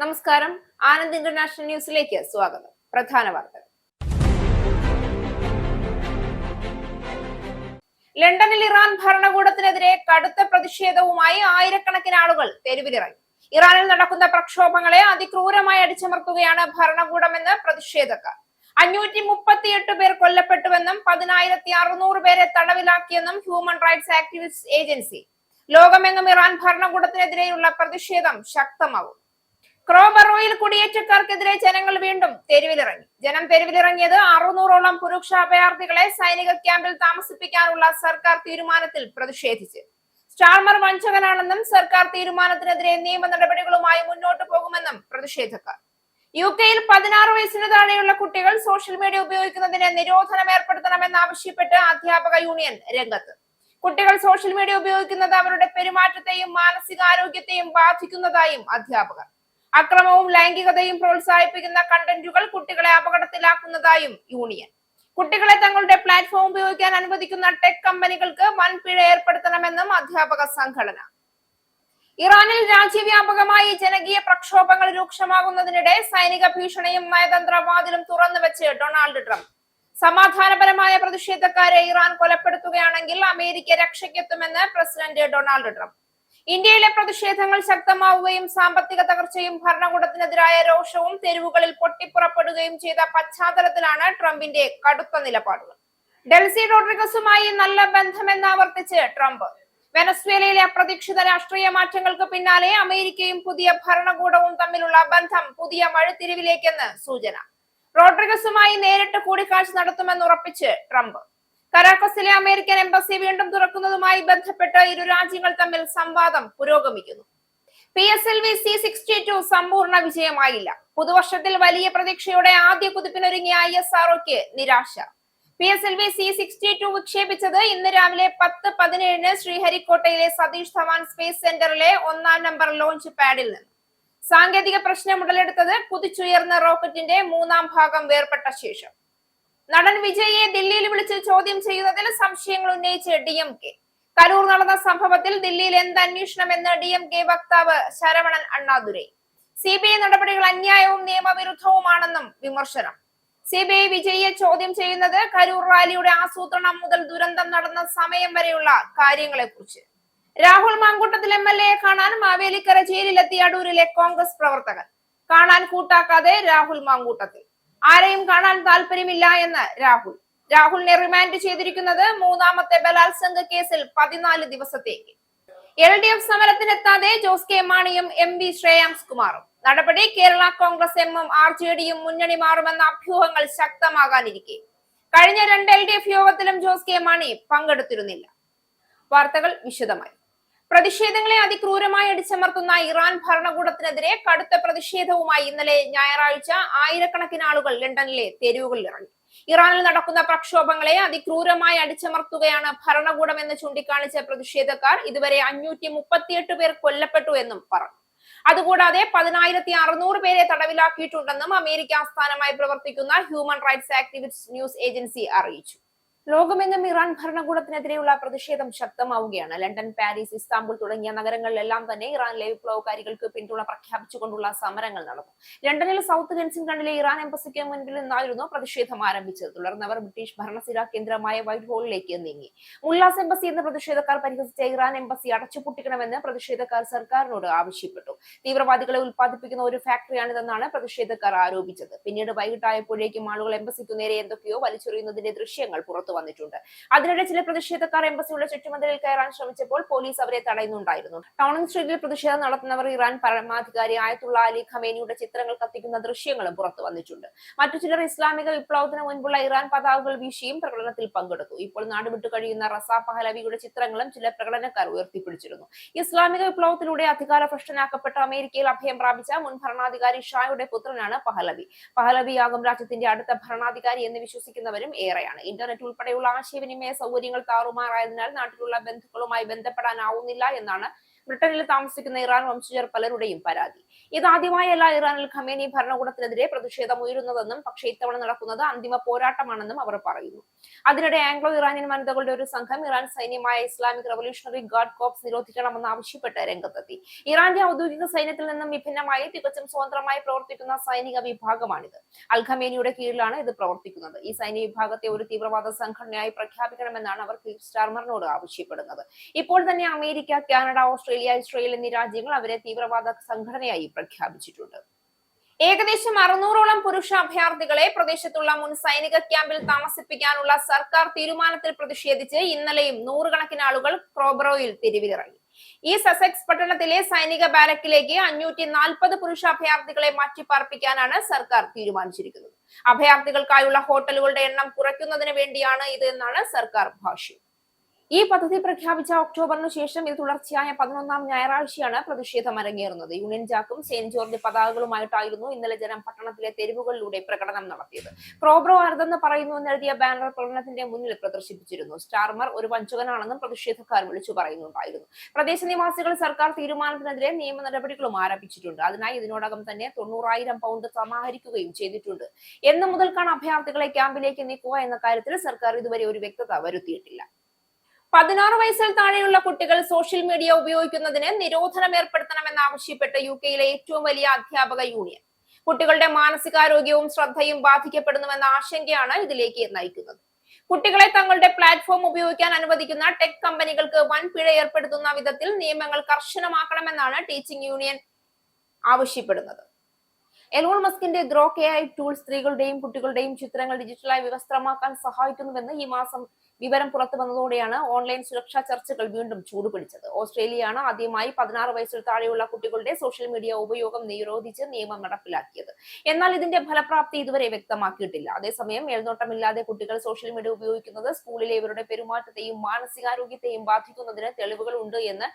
നമസ്കാരം. ആനന്ദ് ഇന്റർനാഷണൽ ന്യൂസിലേക്ക് സ്വാഗതം. പ്രധാന വാർത്തകൾ. ലണ്ടനിൽ ഇറാൻ ഭരണകൂടത്തിനെതിരെ കടുത്ത പ്രതിഷേധവുമായി ആയിരക്കണക്കിന് ആളുകൾ തെരുവിലിറങ്ങി. ഇറാനിൽ നടക്കുന്ന പ്രക്ഷോഭങ്ങളെ അതിക്രൂരമായി അടിച്ചമർത്തുകയാണ് ഭരണകൂടമെന്ന് പ്രതിഷേധക്കാർ. 538 പേർ കൊല്ലപ്പെട്ടുവെന്നും 10,600 പേരെ തടവിലാക്കിയെന്നും ഹ്യൂമൻ റൈറ്റ്സ് ആക്ടിവിസ്റ്റ് ഏജൻസി. ലോകമെങ്ങും ഇറാൻ ഭരണകൂടത്തിനെതിരെയുള്ള പ്രതിഷേധം ശക്തമാകും. ക്രോബറോയിൽ കുടിയേറ്റക്കാർക്കെതിരെ ജനങ്ങൾ വീണ്ടും തെരുവിലിറങ്ങി. ജനം തെരുവിലിറങ്ങിയത് 600ഓളം പുരുഷ അഭയാർത്ഥികളെ സൈനിക ക്യാമ്പിൽ താമസിപ്പിക്കാനുള്ള സർക്കാർ തീരുമാനത്തിൽ പ്രതിഷേധിച്ച്. സ്റ്റാർമർ വഞ്ചകനാണെന്നും സർക്കാർ തീരുമാനത്തിനെതിരെ നിയമ നടപടികളുമായി മുന്നോട്ട് പോകുമെന്നും പ്രതിഷേധക്കാർ. UK-യിൽ 16 വയസ്സിന് താഴെയുള്ള കുട്ടികൾ സോഷ്യൽ മീഡിയ ഉപയോഗിക്കുന്നതിന് നിരോധനം ഏർപ്പെടുത്തണമെന്നാവശ്യപ്പെട്ട് അധ്യാപക യൂണിയൻ രംഗത്ത്. കുട്ടികൾ സോഷ്യൽ മീഡിയ ഉപയോഗിക്കുന്നത് അവരുടെ പെരുമാറ്റത്തെയും മാനസികാരോഗ്യത്തെയും ബാധിക്കുന്നതായും അധ്യാപകർ. അക്രമവും ലൈംഗികതയും പ്രോത്സാഹിപ്പിക്കുന്ന കണ്ടന്റുകൾ കുട്ടികളെ അപകടത്തിലാക്കുന്നതായും യൂണിയൻ. കുട്ടികളെ തങ്ങളുടെ പ്ലാറ്റ്ഫോം ഉപയോഗിക്കാൻ അനുവദിക്കുന്ന ടെക് കമ്പനികൾക്ക് വൻ പിഴ ഏർപ്പെടുത്തണമെന്നും അധ്യാപക സംഘടന. ഇറാനിൽ രാജ്യവ്യാപകമായി ജനകീയ പ്രക്ഷോഭങ്ങൾ രൂക്ഷമാകുന്നതിനിടെ സൈനിക ഭീഷണിയും നയതന്ത്രവാതിലും തുറന്നുവെച്ച് ഡൊണാൾഡ് ട്രംപ്. സമാധാനപരമായ പ്രതിഷേധക്കാരെ ഇറാൻ കൊലപ്പെടുത്തുകയാണെങ്കിൽ അമേരിക്ക രക്ഷയ്ക്കെത്തുമെന്ന് പ്രസിഡന്റ് ഡൊണാൾഡ് ട്രംപ്. ഇന്ത്യയിലെ പ്രതിഷേധങ്ങൾ ശക്തമാവുകയും സാമ്പത്തിക തകർച്ചയും ഭരണകൂടത്തിനെതിരായ രോഷവും തെരുവുകളിൽ പൊട്ടിപ്പുറപ്പെടുകയും ചെയ്ത പശ്ചാത്തലത്തിലാണ് ട്രംപിന്റെ കടുത്ത നിലപാടുകൾ. ഡെൽസി റോഡ്രിഗസുമായി നല്ല ബന്ധമെന്ന് ആവർത്തിച്ച് ട്രംപ്. വെനസ്വേലയിലെ അപ്രതീക്ഷിത രാഷ്ട്രീയ മാറ്റങ്ങൾക്ക് പിന്നാലെ അമേരിക്കയും പുതിയ ഭരണകൂടവും തമ്മിലുള്ള ബന്ധം പുതിയ വഴിത്തിരിവിലേക്കെന്ന് സൂചന. റോഡ്രിഗസുമായി നേരിട്ട് കൂടിക്കാഴ്ച നടത്തുമെന്ന് ഉറപ്പിച്ച് ട്രംപ്. കരാക്കസിലെ അമേരിക്കൻ എംബസി വീണ്ടും തുറക്കുന്നതുമായി ബന്ധപ്പെട്ട് ഇരു രാജ്യങ്ങൾ തമ്മിൽ സംവാദം പുരോഗമിക്കുന്നു. PSLV C-62 സമ്പൂർണ്ണ വിജയമായില്ല. പുതുവർഷത്തിൽ വലിയ പ്രതീക്ഷയോടെ ആദ്യ കുതിപ്പിനൊരുങ്ങിയ ISROക്ക് നിരാശ. PSLV C-62 വിക്ഷേപിച്ചത് ഇന്ന് രാവിലെ 10:17 ശ്രീഹരിക്കോട്ടയിലെ സതീഷ് ധവാൻ സ്പേസ് സെന്ററിലെ 1-ാം നമ്പർ ലോഞ്ച് പാഡിൽ നിന്ന്. സാങ്കേതിക പ്രശ്നം ഉടലെടുത്തത് കുതിച്ചുയർന്ന റോക്കറ്റിന്റെ 3-ാം ഭാഗം വേർപെട്ട ശേഷം. നടൻ വിജയിയെ ദില്ലിയിൽ വിളിച്ച് ചോദ്യം ചെയ്യുന്നതിൽ സംശയങ്ങൾ ഉന്നയിച്ച് DMK. കരൂർ നടന്ന സംഭവത്തിൽ ദില്ലിയിൽ എന്ത് അന്വേഷണമെന്ന് DMK വക്താവ് ശരവണൻ അണ്ണാദുരൈ. CBI നടപടികൾ അന്യായവും നിയമവിരുദ്ധവുമാണെന്നും വിമർശനം. CBI വിജയിയെ ചോദ്യം ചെയ്യുന്നത് കരൂർ റാലിയുടെ ആസൂത്രണം മുതൽ ദുരന്തം നടന്ന സമയം വരെയുള്ള കാര്യങ്ങളെ കുറിച്ച്. രാഹുൽ മാങ്കൂട്ടത്തിൽ MLA കാണാൻ മാവേലിക്കര ജയിലിലെത്തിയ അടൂരിലെ കോൺഗ്രസ് പ്രവർത്തകൻ. കാണാൻ കൂട്ടാക്കാതെ രാഹുൽ മാങ്കൂട്ടത്തിൽ. ആരെയും കാണാൻ താല്പര്യമില്ല എന്ന് രാഹുലിനെ റിമാൻഡ് ചെയ്തിരിക്കുന്നത് 3ാമത്തെ ബലാത്സംഗ കേസിൽ 14 ദിവസത്തേക്ക്. LDF സമരത്തിനെത്താതെ ജോസ് കെ മാണിയും MV ശ്രേയാംസ് കുമാറും. നടപടി കേരള കോൺഗ്രസ് എമ്മും RJDയും മുന്നണി മാറുമെന്ന അഭ്യൂഹങ്ങൾ ശക്തമാകാനിരിക്കെ കഴിഞ്ഞ 2 LDF യോഗത്തിലും ജോസ് കെ മാണി പങ്കെടുത്തിരുന്നില്ല. വാർത്തകൾ വിശദമായി. പ്രതിഷേധങ്ങളെ അതിക്രൂരമായി അടിച്ചമർത്തുന്ന ഇറാൻ ഭരണകൂടത്തിനെതിരെ കടുത്ത പ്രതിഷേധവുമായി ഇന്നലെ ഞായറാഴ്ച ആയിരക്കണക്കിന് ആളുകൾ ലണ്ടനിലെ തെരുവുകളിൽ ഇറങ്ങി. ഇറാനിൽ നടക്കുന്ന പ്രക്ഷോഭങ്ങളെ അതിക്രൂരമായി അടിച്ചമർത്തുകയാണ് ഭരണകൂടമെന്ന് ചൂണ്ടിക്കാണിച്ച പ്രതിഷേധക്കാർ ഇതുവരെ 538 പേർ കൊല്ലപ്പെട്ടു എന്നും പറഞ്ഞു. അതുകൂടാതെ 10,600 പേരെ തടവിലാക്കിയിട്ടുണ്ടെന്നും അമേരിക്ക ആസ്ഥാനമായി പ്രവർത്തിക്കുന്ന human rights activist news agency അറിയിച്ചു. ലോകമെങ്ങും ഇറാൻ ഭരണകൂടത്തിനെതിരെയുള്ള പ്രതിഷേധം ശക്തമാവുകയാണ്. ലണ്ടൻ, പാരീസ്, ഇസ്താംബുൾ തുടങ്ങിയ നഗരങ്ങളിലെല്ലാം തന്നെ ഇറാനിലെ വിപ്ലവകാരികൾക്ക് പിന്തുണ പ്രഖ്യാപിച്ചുകൊണ്ടുള്ള സമരങ്ങൾ നടന്നു. ലണ്ടനിൽ സൗത്ത് കെൻസിംഗ്ടണിലെ ഇറാൻ എംബസിക്ക് മുൻപിൽ നിന്നായിരുന്നു പ്രതിഷേധം ആരംഭിച്ചത്. തുടർന്ന് അവർ ബ്രിട്ടീഷ് ഭരണസിരാ കേന്ദ്രമായ വൈറ്റ് ഹോളിലേക്ക് നീങ്ങി. മുല്ലാസ് എംബസി എന്ന് പ്രതിഷേധക്കാർ പരിഹസിച്ച ഇറാൻ എംബസി അടച്ചുപൂട്ടിക്കണമെന്ന് പ്രതിഷേധക്കാർ സർക്കാരിനോട് ആവശ്യപ്പെട്ടു. തീവ്രവാദികളെ ഉൽപ്പാദിപ്പിക്കുന്ന ഒരു ഫാക്ടറിയാണിതെന്നാണ് പ്രതിഷേധക്കാർ ആരോപിച്ചത്. പിന്നീട് വൈകിട്ടായപ്പോഴേക്കും ആളുകൾ എംബസിക്കു നേരെ എന്തൊക്കെയോ വലിച്ചെറിയുന്നതിന്റെ ദൃശ്യങ്ങൾ പുറത്തു വന്നിട്ടുണ്ട്. അതിനിടെ ചില പ്രതിഷേധക്കാർ എംബസിയുടെ ചുറ്റുമതിലിൽ കയറാൻ ശ്രമിച്ചപ്പോൾ പോലീസ് അവരെ തടയുന്നുണ്ടായിരുന്നു. ടൗണിംഗ് സ്ട്രീറ്റിൽ പ്രതിഷേധം നടത്തുന്നവർ ഇറാൻ പരമാധികാരി ആയത്തുള്ള അലി ഖമേനിയുടെ ചിത്രങ്ങൾ കത്തിക്കുന്ന ദൃശ്യങ്ങളും പുറത്തു വന്നിട്ടുണ്ട്. മറ്റു ചിലർ ഇസ്ലാമിക വിപ്ലവത്തിന് മുൻപുള്ള ഇറാൻ പതാകകൾ വീശിയും പ്രകടനത്തിൽ പങ്കെടുത്തു. ഇപ്പോൾ നാടുവിട്ടു കഴിയുന്ന റസ പഹലവിയുടെ ചിത്രങ്ങളും ചില പ്രകടനക്കാർ ഉയർത്തിപ്പിടിച്ചിരുന്നു. ഇസ്ലാമിക വിപ്ലവത്തിലൂടെ അധികാരഭ്രഷ്ടനാക്കപ്പെട്ട അമേരിക്കയിൽ അഭയം പ്രാപിച്ച മുൻ ഭരണാധികാരി ഷായുടെ പുത്രനാണ് പഹലവി. പഹലവിയാകും രാജ്യത്തിന്റെ അടുത്ത ഭരണാധികാരി എന്ന് വിശ്വസിക്കുന്നവരും ഏറെയാണ്. ഇന്റർനെറ്റ് ഉൾപ്പെടെയുള്ള ആശയവിനിമയ സൗകര്യങ്ങൾ താറുമാറായതിനാൽ നാട്ടിലുള്ള ബന്ധുക്കളുമായി ബന്ധപ്പെടാനാവുന്നില്ല എന്നാണ് ബ്രിട്ടനിൽ താമസിക്കുന്ന ഇറാൻ വംശജർ പലരുടെയും പരാതി. ഇതാദ്യമായല്ല ഇറാനിൽ ഖമേനി ഭരണകൂടത്തിനെതിരെ പ്രതിഷേധം ഉയരുന്നതെന്നും, പക്ഷേ ഇത്തവണ നടക്കുന്നത് അന്തിമ പോരാട്ടമാണെന്നും അവർ പറയുന്നു. അതിനിടെ ആംഗ്ലോ ഇറാനിയൻ വനിതകളുടെ ഒരു സംഘം ഇറാൻ സൈന്യമായ ഇസ്ലാമിക് റവല്യൂഷണറി ഗാർഡ് കോർപ്സ് നിരോധിക്കണമെന്ന് ആവശ്യപ്പെട്ട് രംഗത്തെത്തി. ഇറാന്റെ ഔദ്യോഗിക സൈന്യത്തിൽ നിന്നും വിഭിന്നമായി തികച്ചും സ്വതന്ത്രമായി പ്രവർത്തിക്കുന്ന സൈനിക വിഭാഗമാണിത്. അൽ ഖമേനിയുടെ കീഴിലാണ് ഇത് പ്രവർത്തിക്കുന്നത്. ഈ സൈനിക വിഭാഗത്തെ ഒരു തീവ്രവാദ സംഘടനയായി പ്രഖ്യാപിക്കണമെന്നാണ് അവർ സ്റ്റാർമറിനോട് ആവശ്യപ്പെടുന്നത്. ഇപ്പോൾ തന്നെ അമേരിക്ക, കാനഡ, ഓസ്ട്രേലിയ, ഇസ്രയേൽ എന്നീ രാജ്യങ്ങൾ അവരെ തീവ്രവാദ സംഘടനയായി പ്രഖ്യാപിച്ചിട്ടുണ്ട്. ഏകദേശം 600ഓളം പുരുഷ അഭയാർത്ഥികളെ പ്രദേശത്തുള്ള മുൻ സൈനിക ക്യാമ്പിൽ താമസിപ്പിക്കാനുള്ള സർക്കാർ തീരുമാനത്തിൽ പ്രതിഷേധിച്ച് ഇന്നലെയും നൂറുകണക്കിന് ആളുകൾ ക്രോബറോയിൽ തെരുവിലിറങ്ങി. ഈ സസെക്സ് പട്ടണത്തിലെ സൈനിക ബാരക്കിലേക്ക് 540 പുരുഷ അഭയാർത്ഥികളെ മാറ്റിപ്പാർപ്പിക്കാനാണ് സർക്കാർ തീരുമാനിച്ചിരിക്കുന്നത്. അഭയാർത്ഥികൾക്കായുള്ള ഹോട്ടലുകളുടെ എണ്ണം കുറയ്ക്കുന്നതിന് വേണ്ടിയാണ് ഇത് എന്നാണ് സർക്കാർ ഭാഷ്യം. ഈ പദ്ധതി പ്രഖ്യാപിച്ച ഒക്ടോബറിന് ശേഷം ഇത് തുടർച്ചയായ 11ാം ഞായറാഴ്ചയാണ് പ്രതിഷേധം അരങ്ങേറുന്നത്. യൂണിയൻ ജാക്കും സെന്റ് ജോർജ് പതാകകളുമായിട്ടായിരുന്നു ഇന്നലെ ജനം പട്ടണത്തിലെ തെരുവുകളിലൂടെ പ്രകടനം നടത്തിയത്. ക്രോബ്രോ അരുതെന്ന് പറയുന്നു എന്നെഴുതിയ ബാനർ പ്രകടനത്തിന്റെ മുന്നിൽ പ്രദർശിപ്പിച്ചിരുന്നു. സ്റ്റാർമർ ഒരു വഞ്ചകനാണെന്നും പ്രതിഷേധക്കാർ വിളിച്ചു പറയുന്നുണ്ടായിരുന്നു. പ്രദേശനിവാസികൾ സർക്കാർ തീരുമാനത്തിനെതിരെ നിയമ നടപടികളും ആരംഭിച്ചിട്ടുണ്ട്. അതിനായി ഇതിനോടകം തന്നെ 90,000 പൗണ്ട് സമാഹരിക്കുകയും ചെയ്തിട്ടുണ്ട്. എന്ന് മുതൽക്കാണ് അഭയാർത്ഥികളെ ക്യാമ്പിലേക്ക് നീക്കുക എന്ന കാര്യത്തിൽ സർക്കാർ ഇതുവരെ ഒരു വ്യക്തത വരുത്തിയിട്ടില്ല. 16 വയസ്സിൽ താഴെയുള്ള കുട്ടികൾ സോഷ്യൽ മീഡിയ ഉപയോഗിക്കുന്നതിന് നിരോധനം ഏർപ്പെടുത്തണമെന്നാവശ്യപ്പെട്ട് യുകെയിലെ ഏറ്റവും വലിയ അധ്യാപക യൂണിയൻ. കുട്ടികളുടെ മാനസികാരോഗ്യവും ശ്രദ്ധയും ബാധിക്കപ്പെടുന്നുവെന്ന ആശങ്കയാണ് ഇതിലേക്ക് നയിക്കുന്നത്. കുട്ടികളെ തങ്ങളുടെ പ്ലാറ്റ്ഫോം ഉപയോഗിക്കാൻ അനുവദിക്കുന്ന ടെക് കമ്പനികൾക്ക് വൻ പിഴ ഏർപ്പെടുത്തുന്ന വിധത്തിൽ നിയമങ്ങൾ കർശനമാക്കണമെന്നാണ് ടീച്ചിങ് യൂണിയൻ ആവശ്യപ്പെടുന്നത്. എലോൺ മസ്കിന്റെ ഗ്രോക്ക് AI ടൂൾ സ്ത്രീകളുടെയും കുട്ടികളുടെയും ചിത്രങ്ങൾ ഡിജിറ്റലായി വിവസ്ത്രമാക്കാൻ സഹായിക്കുന്നുവെന്ന് ഈ മാസം വിവരം പുറത്തു വന്നതോടെയാണ് ഓൺലൈൻ സുരക്ഷാ ചർച്ചകൾ വീണ്ടും ചൂടുപിടിച്ചത്. ഓസ്ട്രേലിയയാണ് ആദ്യമായി 16 വയസ്സിൽ താഴെയുള്ള കുട്ടികളുടെ സോഷ്യൽ മീഡിയ ഉപയോഗം നിരോധിച്ച് നിയമം നടപ്പിലാക്കിയത്. എന്നാൽ ഇതിന്റെ ഫലപ്രാപ്തി ഇതുവരെ വ്യക്തമാക്കിയിട്ടില്ല. അതേസമയം മേൽനോട്ടമില്ലാതെ കുട്ടികൾ സോഷ്യൽ മീഡിയ ഉപയോഗിക്കുന്നത് സ്കൂളിലെ ഇവരുടെ പെരുമാറ്റത്തെയും മാനസികാരോഗ്യത്തെയും ബാധിക്കുന്നതിന് തെളിവുകളുണ്ട് എന്ന്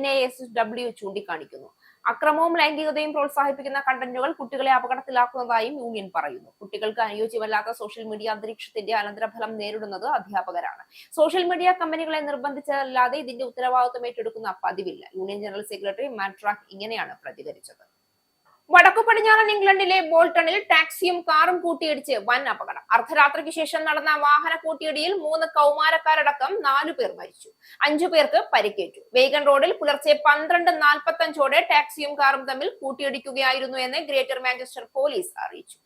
NASW ചൂണ്ടിക്കാണിക്കുന്നു. അക്രമവും ലൈംഗികതയും പ്രോത്സാഹിപ്പിക്കുന്ന കണ്ടന്റുകൾ കുട്ടികളെ അപകടത്തിലാക്കുന്നതായും യൂണിയൻ പറയുന്നു. കുട്ടികൾക്ക് അനുയോജ്യമല്ലാത്ത സോഷ്യൽ മീഡിയ അന്തരീക്ഷത്തിന്റെ അനന്തരഫലം നേരിടുന്നത് അധ്യാപകരാണ്. സോഷ്യൽ മീഡിയ കമ്പനികളെ നിർബന്ധിച്ചല്ലാതെ ഇതിന്റെ ഉത്തരവാദിത്വം ഏറ്റെടുക്കുന്ന പതിവില്ല. Union general secretary Matt Wrack ഇങ്ങനെയാണ് പ്രതികരിച്ചത്. വടക്കു പടിഞ്ഞാറൻ ഇംഗ്ലണ്ടിലെ ബോൾട്ടണിൽ ടാക്സിയും കാറും കൂട്ടിയിടിച്ച് വൻ അപകടം. അർദ്ധരാത്രിക്ക് ശേഷം നടന്ന വാഹന കൂട്ടിയിടിയിൽ 3 കൗമാരക്കാരടക്കം 4 പേർ മരിച്ചു. 5 പേർക്ക് പരിക്കേറ്റു. വേഗൻ റോഡിൽ പുലർച്ചെ 12:45ഓടെ ടാക്സിയും കാറും തമ്മിൽ കൂട്ടിയിടിക്കുകയായിരുന്നു എന്ന് ഗ്രേറ്റർ മാഞ്ചസ്റ്റർ പോലീസ് അറിയിച്ചു.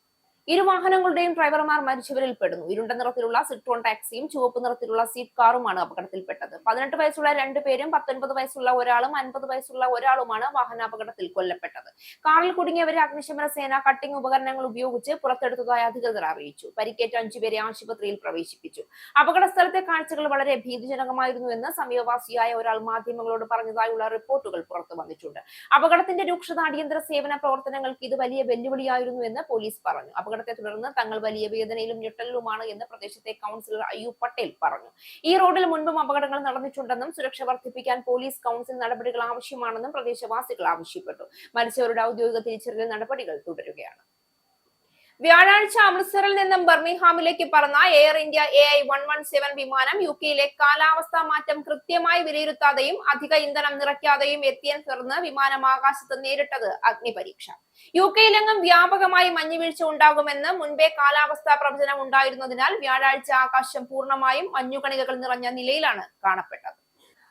ഇരു വാഹനങ്ങളുടെയും ഡ്രൈവർമാർ മരിച്ചവരിൽ പെടുന്നു. ഇരുണ്ട നിറത്തിലുള്ള സിട്രോൺ ടാക്സിയും ചുവപ്പ് നിറത്തിലുള്ള സീറ്റ് കാറുമാണ് അപകടത്തിൽപ്പെട്ടത്. 18 വയസ്സുള്ള 2 പേരും 19 വയസ്സുള്ള ഒരാളും 50 വയസ്സുള്ള ഒരാളുമാണ് വാഹനാപകടത്തിൽ കൊല്ലപ്പെട്ടത്. കാറിൽ കുടുങ്ങിയവരെ അഗ്നിശമന സേന കട്ടിംഗ് ഉപകരണങ്ങൾ ഉപയോഗിച്ച് പുറത്തെടുത്തതായി അധികൃതർ അറിയിച്ചു. പരിക്കേറ്റ 5 പേരെ ആശുപത്രിയിൽ പ്രവേശിപ്പിച്ചു. അപകട സ്ഥലത്തെ കാഴ്ചകൾ വളരെ ഭീതിജനകമായിരുന്നുവെന്ന് സമീപവാസിയായ ഒരാൾ മാധ്യമങ്ങളോട് പറഞ്ഞതായുള്ള റിപ്പോർട്ടുകൾ പുറത്തു വന്നിട്ടുണ്ട്. അപകടത്തിന്റെ രൂക്ഷത അടിയന്തര സേവന പ്രവർത്തനങ്ങൾക്ക് ഇത് വലിയ വെല്ലുവിളിയായിരുന്നു എന്ന് പോലീസ് പറഞ്ഞു. അപകടത്തെ തുടർന്ന് തങ്ങൾ വലിയ വേദനയിലും ഞെട്ടലിലുമാണ് എന്ന് പ്രദേശത്തെ കൗൺസിലർ അയ്യൂബ് പട്ടേൽ പറഞ്ഞു. ഈ റോഡിൽ മുൻപും അപകടങ്ങൾ നടന്നിട്ടുണ്ടെന്നും സുരക്ഷ വർദ്ധിപ്പിക്കാൻ പോലീസ് കൗൺസിൽ നടപടികൾ ആവശ്യമാണെന്നും പ്രദേശവാസികൾ ആവശ്യപ്പെട്ടു. മരിച്ചവരുടെ ഔദ്യോഗിക തിരിച്ചറിയൽ നടപടികൾ തുടരുകയാണ്. വ്യാഴാഴ്ച അമൃത്സറിൽ നിന്നും ബർമിംഗ്ഹാമിലേക്ക് പറന്ന എയർ ഇന്ത്യ AI-117 വിമാനം യുകെയിലെ കാലാവസ്ഥാ മാറ്റം കൃത്യമായി വിലയിരുത്താതെയും അധിക ഇന്ധനം നിറയ്ക്കാതെയും എത്തിയതിനെ തുടർന്ന് വിമാനം ആകാശത്ത് നേരിട്ടത് അഗ്നിപരീക്ഷ. യുകെയിലെങ്ങും വ്യാപകമായി മഞ്ഞുവീഴ്ച ഉണ്ടാകുമെന്ന് മുൻപേ കാലാവസ്ഥാ പ്രവചനം ഉണ്ടായിരുന്നതിനാൽ വ്യാഴാഴ്ച ആകാശം പൂർണ്ണമായും മഞ്ഞുകണികകൾ നിറഞ്ഞ നിലയിലാണ് കാണപ്പെട്ടത്.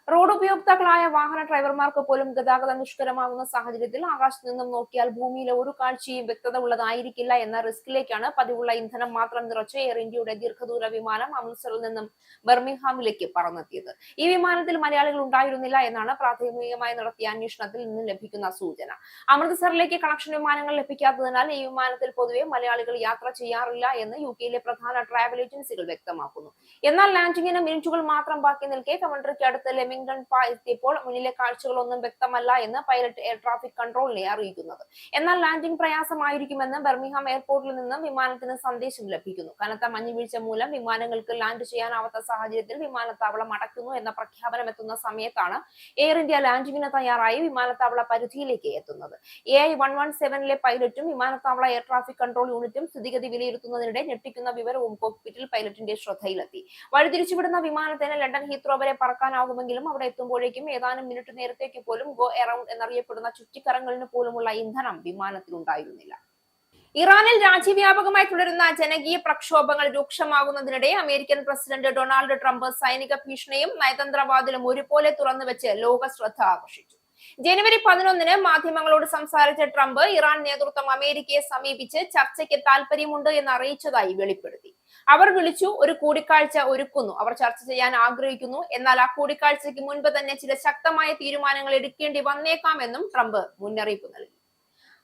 റോഡ് ഉപയോക്താക്കളായ വാഹന ഡ്രൈവർമാർക്ക് പോലും ഗതാഗതം ദുഷ്കരമാകുന്ന സാഹചര്യത്തിൽ ആകാശത്ത് നിന്നും നോക്കിയാൽ ഭൂമിയിലെ ഒരു കാഴ്ചയും വ്യക്തത ഉള്ളതായിരിക്കില്ല എന്ന റിസ്കിലേക്കാണ് പതിവുള്ള ഇന്ധനം മാത്രം നിറച്ച് എയർ ഇന്ത്യയുടെ ദീർഘദൂര വിമാനം അമൃത്സറിൽ നിന്നും ബർമിംഗ്ഹാമിലേക്ക് പറന്നെത്തിയത്. ഈ വിമാനത്തിൽ മലയാളികൾ ഉണ്ടായിരുന്നില്ല എന്നാണ് പ്രാഥമികമായി നടത്തിയ അന്വേഷണത്തിൽ നിന്ന് ലഭിക്കുന്ന സൂചന. അമൃത്സറിലേക്ക് കണക്ഷൻ വിമാനങ്ങൾ ലഭിക്കാത്തതിനാൽ ഈ വിമാനത്തിൽ പൊതുവെ മലയാളികൾ യാത്ര ചെയ്യാറില്ല എന്ന് യുകെയിലെ പ്രധാന ട്രാവൽ ഏജൻസികൾ വ്യക്തമാക്കുന്നു. എന്നാൽ ലാൻഡിങ്ങിന് മിനിറ്റുകൾ മാത്രം ബാക്കി നിൽക്കെ കമൻട്രിക്ക് അടുത്ത് ലെമിംഗ്ടൺ എത്തിയപ്പോൾ മുന്നിലെ കാഴ്ചകളൊന്നും വ്യക്തമല്ല എന്ന് പൈലറ്റ് എയർ ട്രാഫിക് കൺട്രോളിനെ അറിയിക്കുന്നത്. എന്നാൽ ലാൻഡിംഗ് പ്രയാസമായിരിക്കുമെന്ന് ബർമിംഗ്ഹാം എയർപോർട്ടിൽ നിന്ന് വിമാനത്തിന് സന്ദേശം ലഭിക്കുന്നു. കനത്ത മഞ്ഞുവീഴ്ച മൂലം വിമാനങ്ങൾക്ക് ലാൻഡ് ചെയ്യാനാവാത്ത സാഹചര്യത്തിൽ വിമാനത്താവളം അടയ്ക്കുന്നു എന്ന പ്രഖ്യാപനം എത്തുന്ന സമയത്താണ് എയർ ഇന്ത്യ ലാൻഡിങ്ങിന് തയ്യാറായി വിമാനത്താവള പരിധിയിലേക്ക് എത്തുന്നത്. AI-117ലെ പൈലറ്റും വിമാനത്താവള എയർ ട്രാഫിക് കൺട്രോൾ യൂണിറ്റും സ്ഥിതിഗതി വിലയിരുത്തുന്നതിനിടെ ഞെട്ടിക്കുന്ന വിവരവും കോക്പിറ്റിൽ പൈലറ്റിന്റെ ശ്രദ്ധയിലെത്തി. വഴിതിരിച്ചുവിടുന്ന വിമാനത്തിന് ലണ്ടൻ ഹീത്രോ വരെ പറക്കാനാകുമെങ്കിലും അവിടെ എത്തുമ്പോഴേക്കും ഏതാനും മിനിറ്റ് നേരത്തേക്ക് പോലും ഗോ എറൗണ്ട് എന്നറിയപ്പെടുന്ന ചുറ്റിക്കറങ്ങലിന് പോലുമുള്ള ഇന്ധനം വിമാനത്തിൽ ഉണ്ടായിരുന്നില്ല. ഇറാനിൽ രാജ്യവ്യാപകമായി തുടരുന്ന ജനകീയ പ്രക്ഷോഭങ്ങൾ രൂക്ഷമാകുന്നതിനിടെ അമേരിക്കൻ പ്രസിഡന്റ് ഡൊണാൾഡ് ട്രംപ് സൈനിക ഭീഷണിയും നയതന്ത്രവാതിലും ഒരുപോലെ തുറന്നുവെച്ച് ലോക ശ്രദ്ധ ആകർഷിച്ചു. ജനുവരി 11-ന് മാധ്യമങ്ങളോട് സംസാരിച്ച ട്രംപ് ഇറാൻ നേതൃത്വം അമേരിക്കയെ സമീപിച്ച് ചർച്ചയ്ക്ക് താൽപര്യമുണ്ട് എന്ന് അറിയിച്ചതായി വെളിപ്പെടുത്തി. അവർ വിളിച്ചു, ഒരു കൂടിക്കാഴ്ച ഒരുക്കുന്നു, അവർ ചർച്ച ചെയ്യാൻ ആഗ്രഹിക്കുന്നു, എന്നാൽ ആ കൂടിക്കാഴ്ചയ്ക്ക് മുൻപ് തന്നെ ചില ശക്തമായ തീരുമാനങ്ങൾ എടുക്കേണ്ടി വന്നേക്കാമെന്നും ട്രംപ് മുന്നറിയിപ്പ് നൽകി.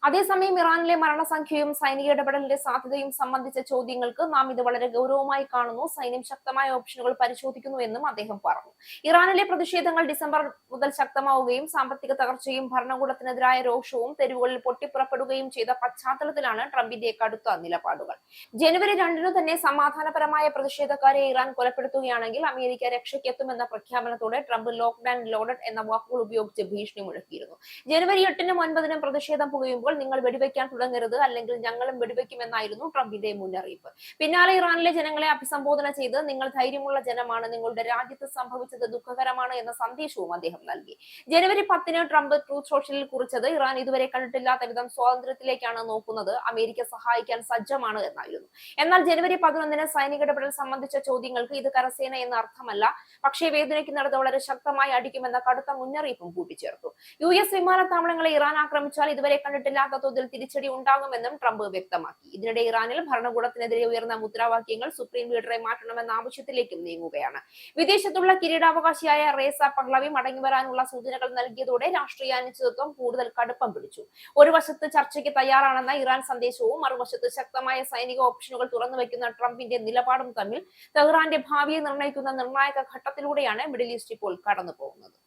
അതേസമയം ഇറാനിലെ മരണസംഖ്യയും സൈനിക ഇടപെടലിന്റെ സാധ്യതയും സംബന്ധിച്ച ചോദ്യങ്ങൾക്ക് നാം ഇത് വളരെ ഗൗരവമായി കാണുന്നു, സൈന്യം ശക്തമായ ഓപ്ഷനുകൾ പരിശോധിക്കുന്നു എന്നും അദ്ദേഹം പറഞ്ഞു. ഇറാനിലെ പ്രതിഷേധങ്ങൾ ഡിസംബർ മുതൽ ശക്തമാവുകയും സാമ്പത്തിക തകർച്ചയും ഭരണകൂടത്തിനെതിരായ രോഷവും തെരുവുകളിൽ പൊട്ടിപ്പുറപ്പെടുകയും ചെയ്ത പശ്ചാത്തലത്തിലാണ് ട്രംപിന്റെ കടുത്ത നിലപാടുകൾ. ജനുവരി 2-ന് തന്നെ സമാധാനപരമായ പ്രതിഷേധക്കാരെ ഇറാൻ കൊലപ്പെടുത്തുകയാണെങ്കിൽ അമേരിക്ക രക്ഷയ്ക്കെത്തുമെന്ന പ്രഖ്യാപനത്തോടെ ട്രംപ് ലോക്ക്ഡ് ആൻഡ് ലോഡഡ് എന്ന വാക്കുകൾ ഉപയോഗിച്ച് ഭീഷണി മുഴക്കിയിരുന്നു. ജനുവരി 8-നും 9-നും പ്രതിഷേധം പുകയുമ്പോൾ നിങ്ങൾ വെടിവെക്കാൻ തുടങ്ങരുത്, അല്ലെങ്കിൽ ഞങ്ങളും വെടിവെക്കുമെന്നായിരുന്നു ട്രംപിന്റെ മുന്നറിയിപ്പ്. പിന്നാലെ ഇറാനിലെ ജനങ്ങളെ അഭിസംബോധന ചെയ്ത് നിങ്ങൾ ധൈര്യമുള്ള ജനമാണ്, നിങ്ങളുടെ രാജ്യത്ത് സംഭവിച്ചത് ദുഃഖകരമാണ് എന്ന സന്ദേശവും അദ്ദേഹം നൽകി. ജനുവരി 10-ന് ട്രംപ് ട്രൂത്ത് സോഷ്യലിൽ കുറിച്ചത് ഇറാൻ ഇതുവരെ കണ്ടിട്ടില്ലാത്ത വിധം സ്വാതന്ത്ര്യത്തിലേക്കാണ് നോക്കുന്നത്, അമേരിക്ക സഹായിക്കാൻ സജ്ജമാണ് എന്നായിരുന്നു. എന്നാൽ ജനുവരി 11-ന് സൈനിക ഇടപെടൽ സംബന്ധിച്ച ചോദ്യങ്ങൾക്ക് ഇത് കരസേന എന്ന അർത്ഥമല്ല, പക്ഷേ വേദനയ്ക്കുന്നിടത്ത് വളരെ ശക്തമായി അടിക്കുമെന്ന കടുത്ത മുന്നറിയിപ്പും കൂട്ടിച്ചേർത്തു. US വിമാനത്താവളങ്ങളെ ഇറാൻ ആക്രമിച്ചാൽ ഇതുവരെ കണ്ടിട്ടില്ലാത്ത തോതിൽ തിരിച്ചടി ഉണ്ടാകുമെന്നും ട്രംപ് വ്യക്തമാക്കി. ഇതിനിടെ ഇറാനിൽ ഭരണകൂടത്തിനെതിരെ ഉയർന്ന മുദ്രാവാക്യങ്ങൾ സുപ്രീം ലീഡറെ മാറ്റണമെന്ന ആവശ്യത്തിലേക്കും നീങ്ങുകയാണ്. വിദേശത്തുള്ള കിരീടാവകാശിയായ റേസ പഹ്ലവി മടങ്ങിവരാനുള്ള സൂചനകൾ നൽകിയതോടെ രാഷ്ട്രീയ അനിശ്ചിതത്വം കൂടുതൽ കടുപ്പം പിടിച്ചു. ഒരു വശത്ത് ചർച്ചയ്ക്ക് തയ്യാറാണെന്ന ഇറാൻ സന്ദേശവും മറുവശത്ത് ശക്തമായ സൈനിക ഓപ്ഷനുകൾ തുറന്നുവെക്കുന്ന ട്രംപിന്റെ നിലപാടും തമ്മിൽ തെഹ്റാന്റെ ഭാവിയെ നിർണ്ണയിക്കുന്ന നിർണായക ഘട്ടത്തിലൂടെയാണ് മിഡിൽ ഈസ്റ്റ് ഇപ്പോൾ കടന്നുപോകുന്നത്.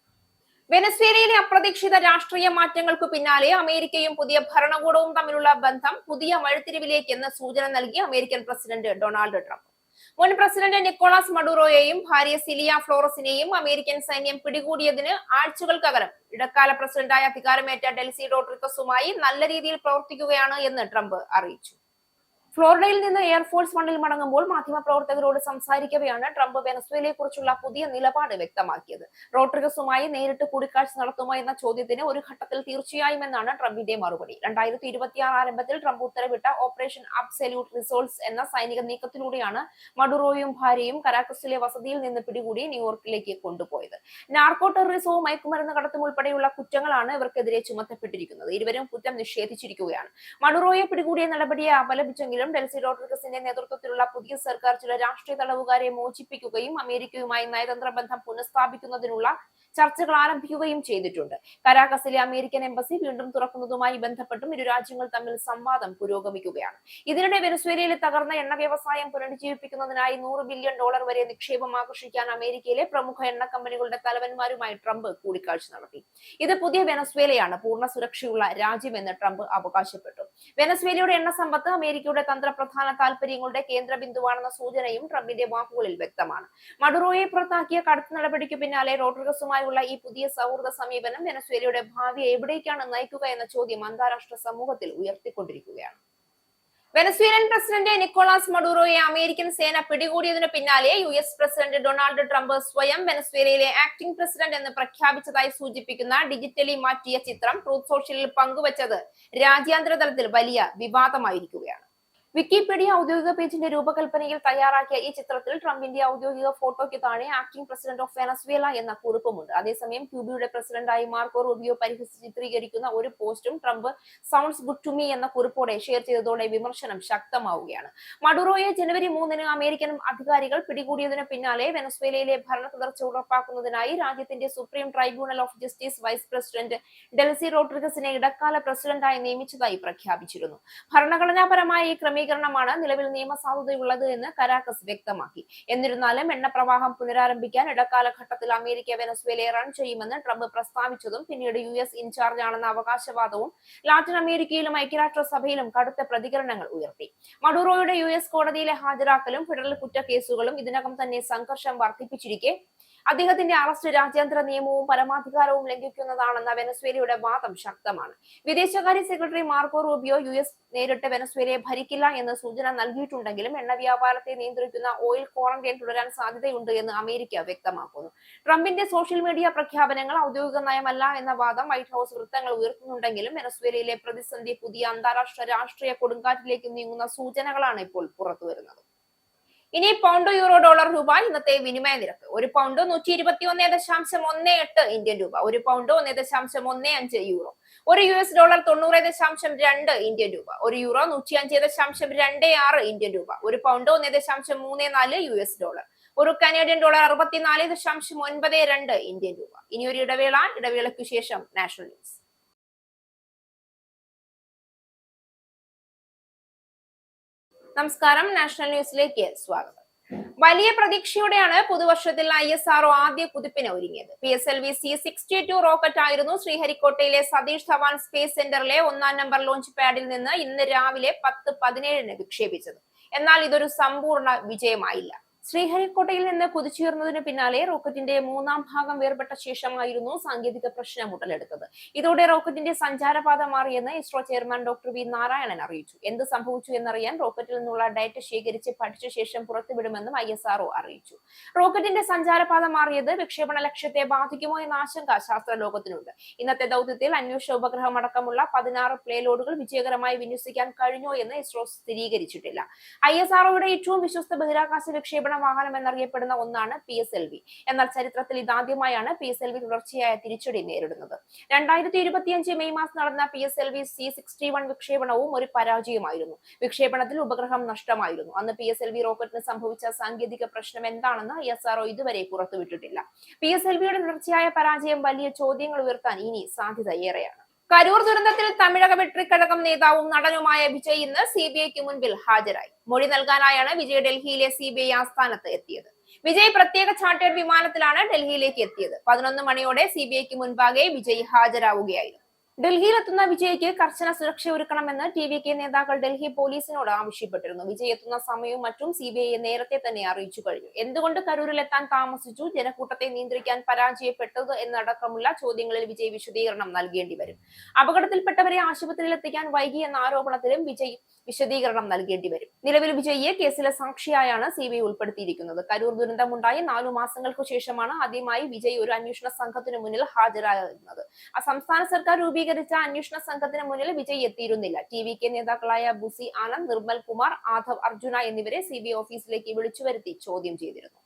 വെനസ്വേലയിലെ അപ്രതീക്ഷിത രാഷ്ട്രീയ മാറ്റങ്ങൾക്കു പിന്നാലെ അമേരിക്കയും പുതിയ ഭരണകൂടവും തമ്മിലുള്ള ബന്ധം പുതിയ വഴിത്തിരിവിലേക്ക് എന്ന് സൂചന നൽകി അമേരിക്കൻ പ്രസിഡന്റ് ഡൊണാൾഡ് ട്രംപ്. മുൻ പ്രസിഡന്റ് നിക്കോളാസ് മഡുറോയെയും ഭാര്യ സിലിയ ഫ്ലോറസിനെയും അമേരിക്കൻ സൈന്യം പിടികൂടിയതിന് ആഴ്ചകൾക്കകം ഇടക്കാല പ്രസിഡന്റായ അധികാരമേറ്റ ഡെൽസി റോഡ്രിഗസുമായി നല്ല രീതിയിൽ പ്രവർത്തിക്കുകയാണ് എന്ന് ട്രംപ് അറിയിച്ചു. ഫ്ലോറിഡയിൽ നിന്ന് എയർഫോഴ്സ് വണ്ണിൽ മടങ്ങുമ്പോൾ മാധ്യമപ്രവർത്തകരോട് സംസാരിക്കവെയാണ് ട്രംപ് വെനസ്വേലയെ കുറിച്ചുള്ള പുതിയ നിലപാട് വ്യക്തമാക്കിയത്. റോഡ്രിഗസുമായി നേരിട്ട് കൂടിക്കാഴ്ച നടത്തുമോ എന്ന ചോദ്യത്തിന് ഒരു ഘട്ടത്തിൽ തീർച്ചയായും എന്നാണ് ട്രംപിന്റെ മറുപടി. 2026 ആരംഭത്തിൽ ട്രംപ് ഉത്തരവിട്ട ഓപ്പറേഷൻ അബ്സല്യൂട്ട് റിസോൾട്സ് എന്ന സൈനിക നീക്കത്തിലൂടെയാണ് മഡുറോയും ഭാര്യയും കരാക്കസിലെ വസതിയിൽ നിന്ന് പിടികൂടി ന്യൂയോർക്കിലേക്ക് കൊണ്ടുപോയത്. നാർക്കോ ടെററിസവും മയക്കുമരുന്ന് കടത്തും ഉൾപ്പെടെയുള്ള കുറ്റങ്ങളാണ് ഇവർക്കെതിരെ ചുമത്തപ്പെട്ടിരിക്കുന്നത്. ഇരുവരും കുറ്റം നിഷേധിച്ചിരിക്കുകയാണ്. മഡുറോയെ പിടികൂടിയ നടപടിയെ അപലപിച്ചെങ്കിലും ഡെൽസി റോഡ്രിഗസിന്റെ നേതൃത്വത്തിലുള്ള പുതിയ സർക്കാർ ചില രാഷ്ട്രീയ തടവുകാരെ മോചിപ്പിക്കുകയും അമേരിക്കയുമായി നയതന്ത്ര ബന്ധം പുനഃസ്ഥാപിക്കുന്നതിനുള്ള ചർച്ചകൾ ആരംഭിക്കുകയും ചെയ്തിട്ടുണ്ട്. കരാക്കസിലെ അമേരിക്കൻ എംബസി വീണ്ടും തുറക്കുന്നതുമായി ബന്ധപ്പെട്ടും ഇരു രാജ്യങ്ങൾ തമ്മിൽ സംവാദം പുരോഗമിക്കുകയാണ്. ഇതിനിടെ വെനസ്വേലയിലെ തകർന്ന എണ്ണ വ്യവസായം പുനരുജ്ജീവിപ്പിക്കുന്നതിനായി $100 ബില്യൺ വരെ നിക്ഷേപം ആകർഷിക്കാൻ അമേരിക്കയിലെ പ്രമുഖ എണ്ണ കമ്പനികളുടെ തലവന്മാരുമായി ട്രംപ് കൂടിക്കാഴ്ച നടത്തി. ഇത് പുതിയ വെനസ്വേലയാണ്, പൂർണ്ണ സുരക്ഷയുള്ള രാജ്യമെന്ന് ട്രംപ് അവകാശപ്പെട്ടു. വെനസ്വേലയുടെ എണ്ണ സമ്പത്ത് അമേരിക്കയുടെ തന്ത്രപ്രധാന താൽപര്യങ്ങളുടെ കേന്ദ്ര ബിന്ദുവാണെന്ന സൂചനയും ട്രംപിന്റെ വാക്കുകളിൽ വ്യക്തമാണ്. മഡുറോയെ പുറത്താക്കിയ കടുത്ത നടപടിക്ക് പിന്നാലെ റോഡ്രിഗസുമായുള്ള ഈ പുതിയ സൗഹൃദ സമീപനം വെനസ്വേലയുടെ ഭാവിയെ എവിടേക്കാണ് നയിക്കുക എന്ന ചോദ്യം അന്താരാഷ്ട്ര സമൂഹത്തിൽ ഉയർത്തിക്കൊണ്ടിരിക്കുകയാണ്. വെനസ്വേലൻ പ്രസിഡന്റ് നിക്കോളാസ് മഡുറോയെ അമേരിക്കൻ സേന പിടികൂടിയതിനു പിന്നാലെ US പ്രസിഡന്റ് ഡൊണാൾഡ് ട്രംപ് സ്വയം വെനസ്വേലയിലെ ആക്ടിംഗ് പ്രസിഡന്റ് എന്ന് പ്രഖ്യാപിച്ചതായി സൂചിപ്പിക്കുന്ന ഡിജിറ്റലി മാറ്റിയ ചിത്രം ട്രൂത്ത് സോഷ്യലിൽ പങ്കുവച്ചത് രാജ്യാന്തര തലത്തിൽ വലിയ വിവാദമായിരിക്കുകയാണ്. വിക്കിപീഡിയ ഔദ്യോഗിക പേജിന്റെ രൂപകൽപ്പനയിൽ തയ്യാറാക്കിയ ഈ ചിത്രത്തിൽ ട്രംപിന്റെ ഔദ്യോഗിക ഫോട്ടോയ്ക്ക് താഴെ ആക്ടിംഗ് പ്രസിഡന്റ് ഓഫ് വെനസ്വേല എന്ന കുറിപ്പുമുണ്ട്. അതേസമയം ക്യൂബയുടെ പ്രസിഡന്റായി മാർക്കോ റൂബിയോ പരിഹസിച്ച് ചിത്രീകരിക്കുന്ന ഒരു പോസ്റ്റും Trump sounds good to me എന്ന കുറിപ്പോടെ ഷെയർ ചെയ്തതോടെ വിമർശനം ശക്തമാവുകയാണ്. മഡുറോയെ ജനുവരി 3-ന് അമേരിക്കൻ അധികാരികൾ പിടികൂടിയതിനു പിന്നാലെ വെനസ്വേലയിലെ ഭരണ തുടർച്ച ഉറപ്പാക്കുന്നതിനായി രാജ്യത്തിന്റെ supreme tribunal of justice vice president Delcy റോഡ്രിഗസിനെ ഇടക്കാല പ്രസിഡന്റായി നിയമിച്ചതായി പ്രഖ്യാപിച്ചിരുന്നു. ഭരണഘടനാപരമായ ഈ ക്രമീകരണമാണ് നിലവിൽ നിയമസാധുതയുള്ളത് എന്ന് കരാക്കസ് വ്യക്തമാക്കി. എന്നിരുന്നാലും എണ്ണപ്രവാഹം പുനരാരംഭിക്കാൻ ഇടക്കാലഘട്ടത്തിൽ അമേരിക്ക വെനസ്വേലയെ റൺ ചെയ്യുമെന്ന് ട്രംപ് പ്രസ്താവിച്ചതും പിന്നീട് US ഇൻചാർജ് ആണെന്ന അവകാശവാദവും ലാറ്റിൻ അമേരിക്കയിലും ഐക്യരാഷ്ട്രസഭയിലും കടുത്ത പ്രതികരണങ്ങൾ ഉയർത്തി. മഡുറോയുടെ US കോടതിയിലെ ഹാജരാക്കലും ഫെഡറൽ കുറ്റക്കേസുകളും ഇതിനകം തന്നെ സംഘർഷം വർദ്ധിപ്പിച്ചിരിക്കെ അദ്ദേഹത്തിന്റെ അറസ്റ്റ് രാജ്യാന്തര നിയമവും പരമാധികാരവും ലംഘിക്കുന്നതാണെന്ന വെനസ്വേലയുടെ വാദം ശക്തമാണ്. വിദേശകാര്യ സെക്രട്ടറി മാർക്കോ റൂബിയോ US നേരിട്ട് വെനസ്വേലയെ ഭരിക്കില്ല എന്ന് സൂചന നൽകിയിട്ടുണ്ടെങ്കിലും എണ്ണ വ്യാപാരത്തെ നിയന്ത്രിക്കുന്ന ഓയിൽ ക്വാറന്റൈൻ തുടരാൻ സാധ്യതയുണ്ട് എന്ന് അമേരിക്ക വ്യക്തമാക്കുന്നു. ട്രംപിന്റെ സോഷ്യൽ മീഡിയ പ്രഖ്യാപനങ്ങൾ ഔദ്യോഗിക നയമല്ല എന്ന വാദം വൈറ്റ് ഹൌസ് വൃത്തങ്ങൾ ഉയർത്തുന്നുണ്ടെങ്കിലും വെനസ്വേലയിലെ പ്രതിസന്ധി പുതിയ അന്താരാഷ്ട്ര രാഷ്ട്രീയ കൊടുങ്കാറ്റിലേക്ക് നീങ്ങുന്ന സൂചനകളാണ് ഇപ്പോൾ പുറത്തുവരുന്നത്. ഇനി പൗണ്ട്, യൂറോ, ഡോളർ, രൂപ ഇന്നത്തെ വിനിമയ നിരക്ക്. ഒരു പൗണ്ട് 121.18 ഇന്ത്യൻ രൂപ, ഒരു പൗണ്ട് 1.15 യൂറോ, ഒരു US ഡോളർ 90.2 ഇന്ത്യൻ രൂപ, ഒരു യൂറോ 105.26 ഇന്ത്യൻ രൂപ, ഒരു പൗണ്ട് 1.34 US ഡോളർ, ഒരു കനേഡിയൻ ഡോളർ 64.92 ഇന്ത്യൻ രൂപ. ഇനി ഒരു ഇടവേളയ്ക്കു ശേഷം നാഷണൽ ന്യൂസ്. നമസ്കാരം, നാഷണൽ ന്യൂസിലേക്ക് സ്വാഗതം. വലിയ പ്രതീക്ഷയോടെയാണ് പുതുവർഷത്തിൽ ISRO ആദ്യ കുതിപ്പിന് ഒരുങ്ങിയത്. PSLV C-62 റോക്കറ്റ് ആയിരുന്നു ശ്രീഹരിക്കോട്ടയിലെ സതീഷ് ധവാൻ സ്പേസ് സെന്ററിലെ 1-ാം നമ്പർ ലോഞ്ച് പാഡിൽ നിന്ന് ഇന്ന് രാവിലെ 10:17 വിക്ഷേപിച്ചത്. എന്നാൽ ഇതൊരു സമ്പൂർണ്ണ വിജയമായില്ല. ശ്രീഹരിക്കോട്ടയിൽ നിന്ന് കുതിച്ചുയർന്നതിന് പിന്നാലെ റോക്കറ്റിന്റെ 3-ാം ഭാഗം വേർപെട്ട ശേഷമായിരുന്നു സാങ്കേതിക പ്രശ്നം ഉടലെടുത്തത്. ഇതോടെ റോക്കറ്റിന്റെ സഞ്ചാരപാത മാറിയെന്ന് ISRO chairman doctor V Narayanan അറിയിച്ചു. എന്ത് സംഭവിച്ചു എന്നറിയാൻ റോക്കറ്റിൽ നിന്നുള്ള ഡാറ്റ ശേഖരിച്ച് പഠിച്ച ശേഷം പുറത്തുവിടുമെന്നും ISRO അറിയിച്ചു. റോക്കറ്റിന്റെ സഞ്ചാരപാത മാറിയത് വിക്ഷേപണ ലക്ഷ്യത്തെ ബാധിക്കുമോ എന്ന ആശങ്ക ശാസ്ത്ര ലോകത്തിനുണ്ട്. ഇന്നത്തെ ദൗത്യത്തിൽ അന്വേഷണ ഉപഗ്രഹം അടക്കമുള്ള 16 പ്ലേലോഡുകൾ വിജയകരമായി വിന്യസിക്കാൻ കഴിഞ്ഞോ എന്ന് ഇസ്രോ സ്ഥിരീകരിച്ചിട്ടില്ല. ISROയുടെ ഏറ്റവും വിശ്വസ്ത ബഹിരാകാശ വിക്ഷേപണ വാഹനം എന്നറിയപ്പെടുന്ന ഒന്നാണ് PSLV. എന്നാൽ ചരിത്രത്തിൽ ഇതാദ്യമായാണ് PSLV തുടർച്ചയായ തിരിച്ചടി നേരിടുന്നത്. 2025 മെയ് മാസം നടന്ന PSLV C-61 വിക്ഷേപണവും ഒരു പരാജയമായിരുന്നു. വിക്ഷേപണത്തിൽ ഉപഗ്രഹം നഷ്ടമായിരുന്നു. അന്ന് PSLV റോക്കറ്റിന് സംഭവിച്ച സാങ്കേതിക പ്രശ്നം എന്താണെന്ന് ISRO ഇതുവരെ പുറത്തുവിട്ടിട്ടില്ല. PSLVയുടെ തുടർച്ചയായ പരാജയം വലിയ ചോദ്യങ്ങൾ ഉയർത്താൻ ഇനി സാധ്യത ഏറെയാണ്. കരൂർ ദുരന്തത്തിൽ തമിഴക വെട്രിക്കഴകം നേതാവും നടനുമായ വിജയ് ഇന്ന് CBIക്ക് മുൻപിൽ ഹാജരായി. മൊഴി നൽകാനായാണ് വിജയ് ഡൽഹിയിലെ CBI ആസ്ഥാനത്ത് എത്തിയത്. വിജയ് പ്രത്യേക ചാർട്ടേഡ് വിമാനത്തിലാണ് ഡൽഹിയിലേക്ക് എത്തിയത്. 11 മണിയോടെ CBIക്ക് മുൻപാകെ വിജയ് ഹാജരാവുകയായിരുന്നു. ഡൽഹിയിലെത്തുന്ന വിജയ്ക്ക് കർശന സുരക്ഷ ഒരുക്കണമെന്ന് TVK നേതാക്കൾ ഡൽഹി പോലീസിനോട് ആവശ്യപ്പെട്ടിരുന്നു. വിജയ് എത്തുന്ന സമയവും മറ്റും CBI നേരത്തെ തന്നെ അറിയിച്ചു കഴിഞ്ഞു. എന്തുകൊണ്ട് കരൂരിലെത്താൻ താമസിച്ചു, ജനക്കൂട്ടത്തെ നിയന്ത്രിക്കാൻ പരാജയപ്പെട്ടത് എന്നടക്കമുള്ള ചോദ്യങ്ങളിൽ വിജയ് വിശദീകരണം നൽകേണ്ടി വരും. അപകടത്തിൽപ്പെട്ടവരെ ആശുപത്രിയിൽ എത്തിക്കാൻ വൈകി എന്ന ആരോപണത്തിലും വിജയ് വിശദീകരണം നൽകേണ്ടി വരും. നിലവിൽ വിജയിയെ കേസിലെ സാക്ഷിയായാണ് CBI ഉൾപ്പെടുത്തിയിരിക്കുന്നത്. കരൂർ ദുരന്തമുണ്ടായി 4 മാസങ്ങൾക്കു ശേഷമാണ് ആദ്യമായി വിജയ് ഒരു അന്വേഷണ സംഘത്തിന് മുന്നിൽ ഹാജരാകുന്നത്. സംസ്ഥാന സർക്കാർ രൂപീകരിച്ച അന്വേഷണ സംഘത്തിന് മുന്നിൽ വിജയ് എത്തിയിരുന്നില്ല. TVK നേതാക്കളായ ബുസി ആനന്ദ്, നിർമ്മൽ കുമാർ, ആധവ് അർജുന എന്നിവരെ CBI ഓഫീസിലേക്ക് വിളിച്ചു വരുത്തി ചോദ്യം ചെയ്തിരുന്നു.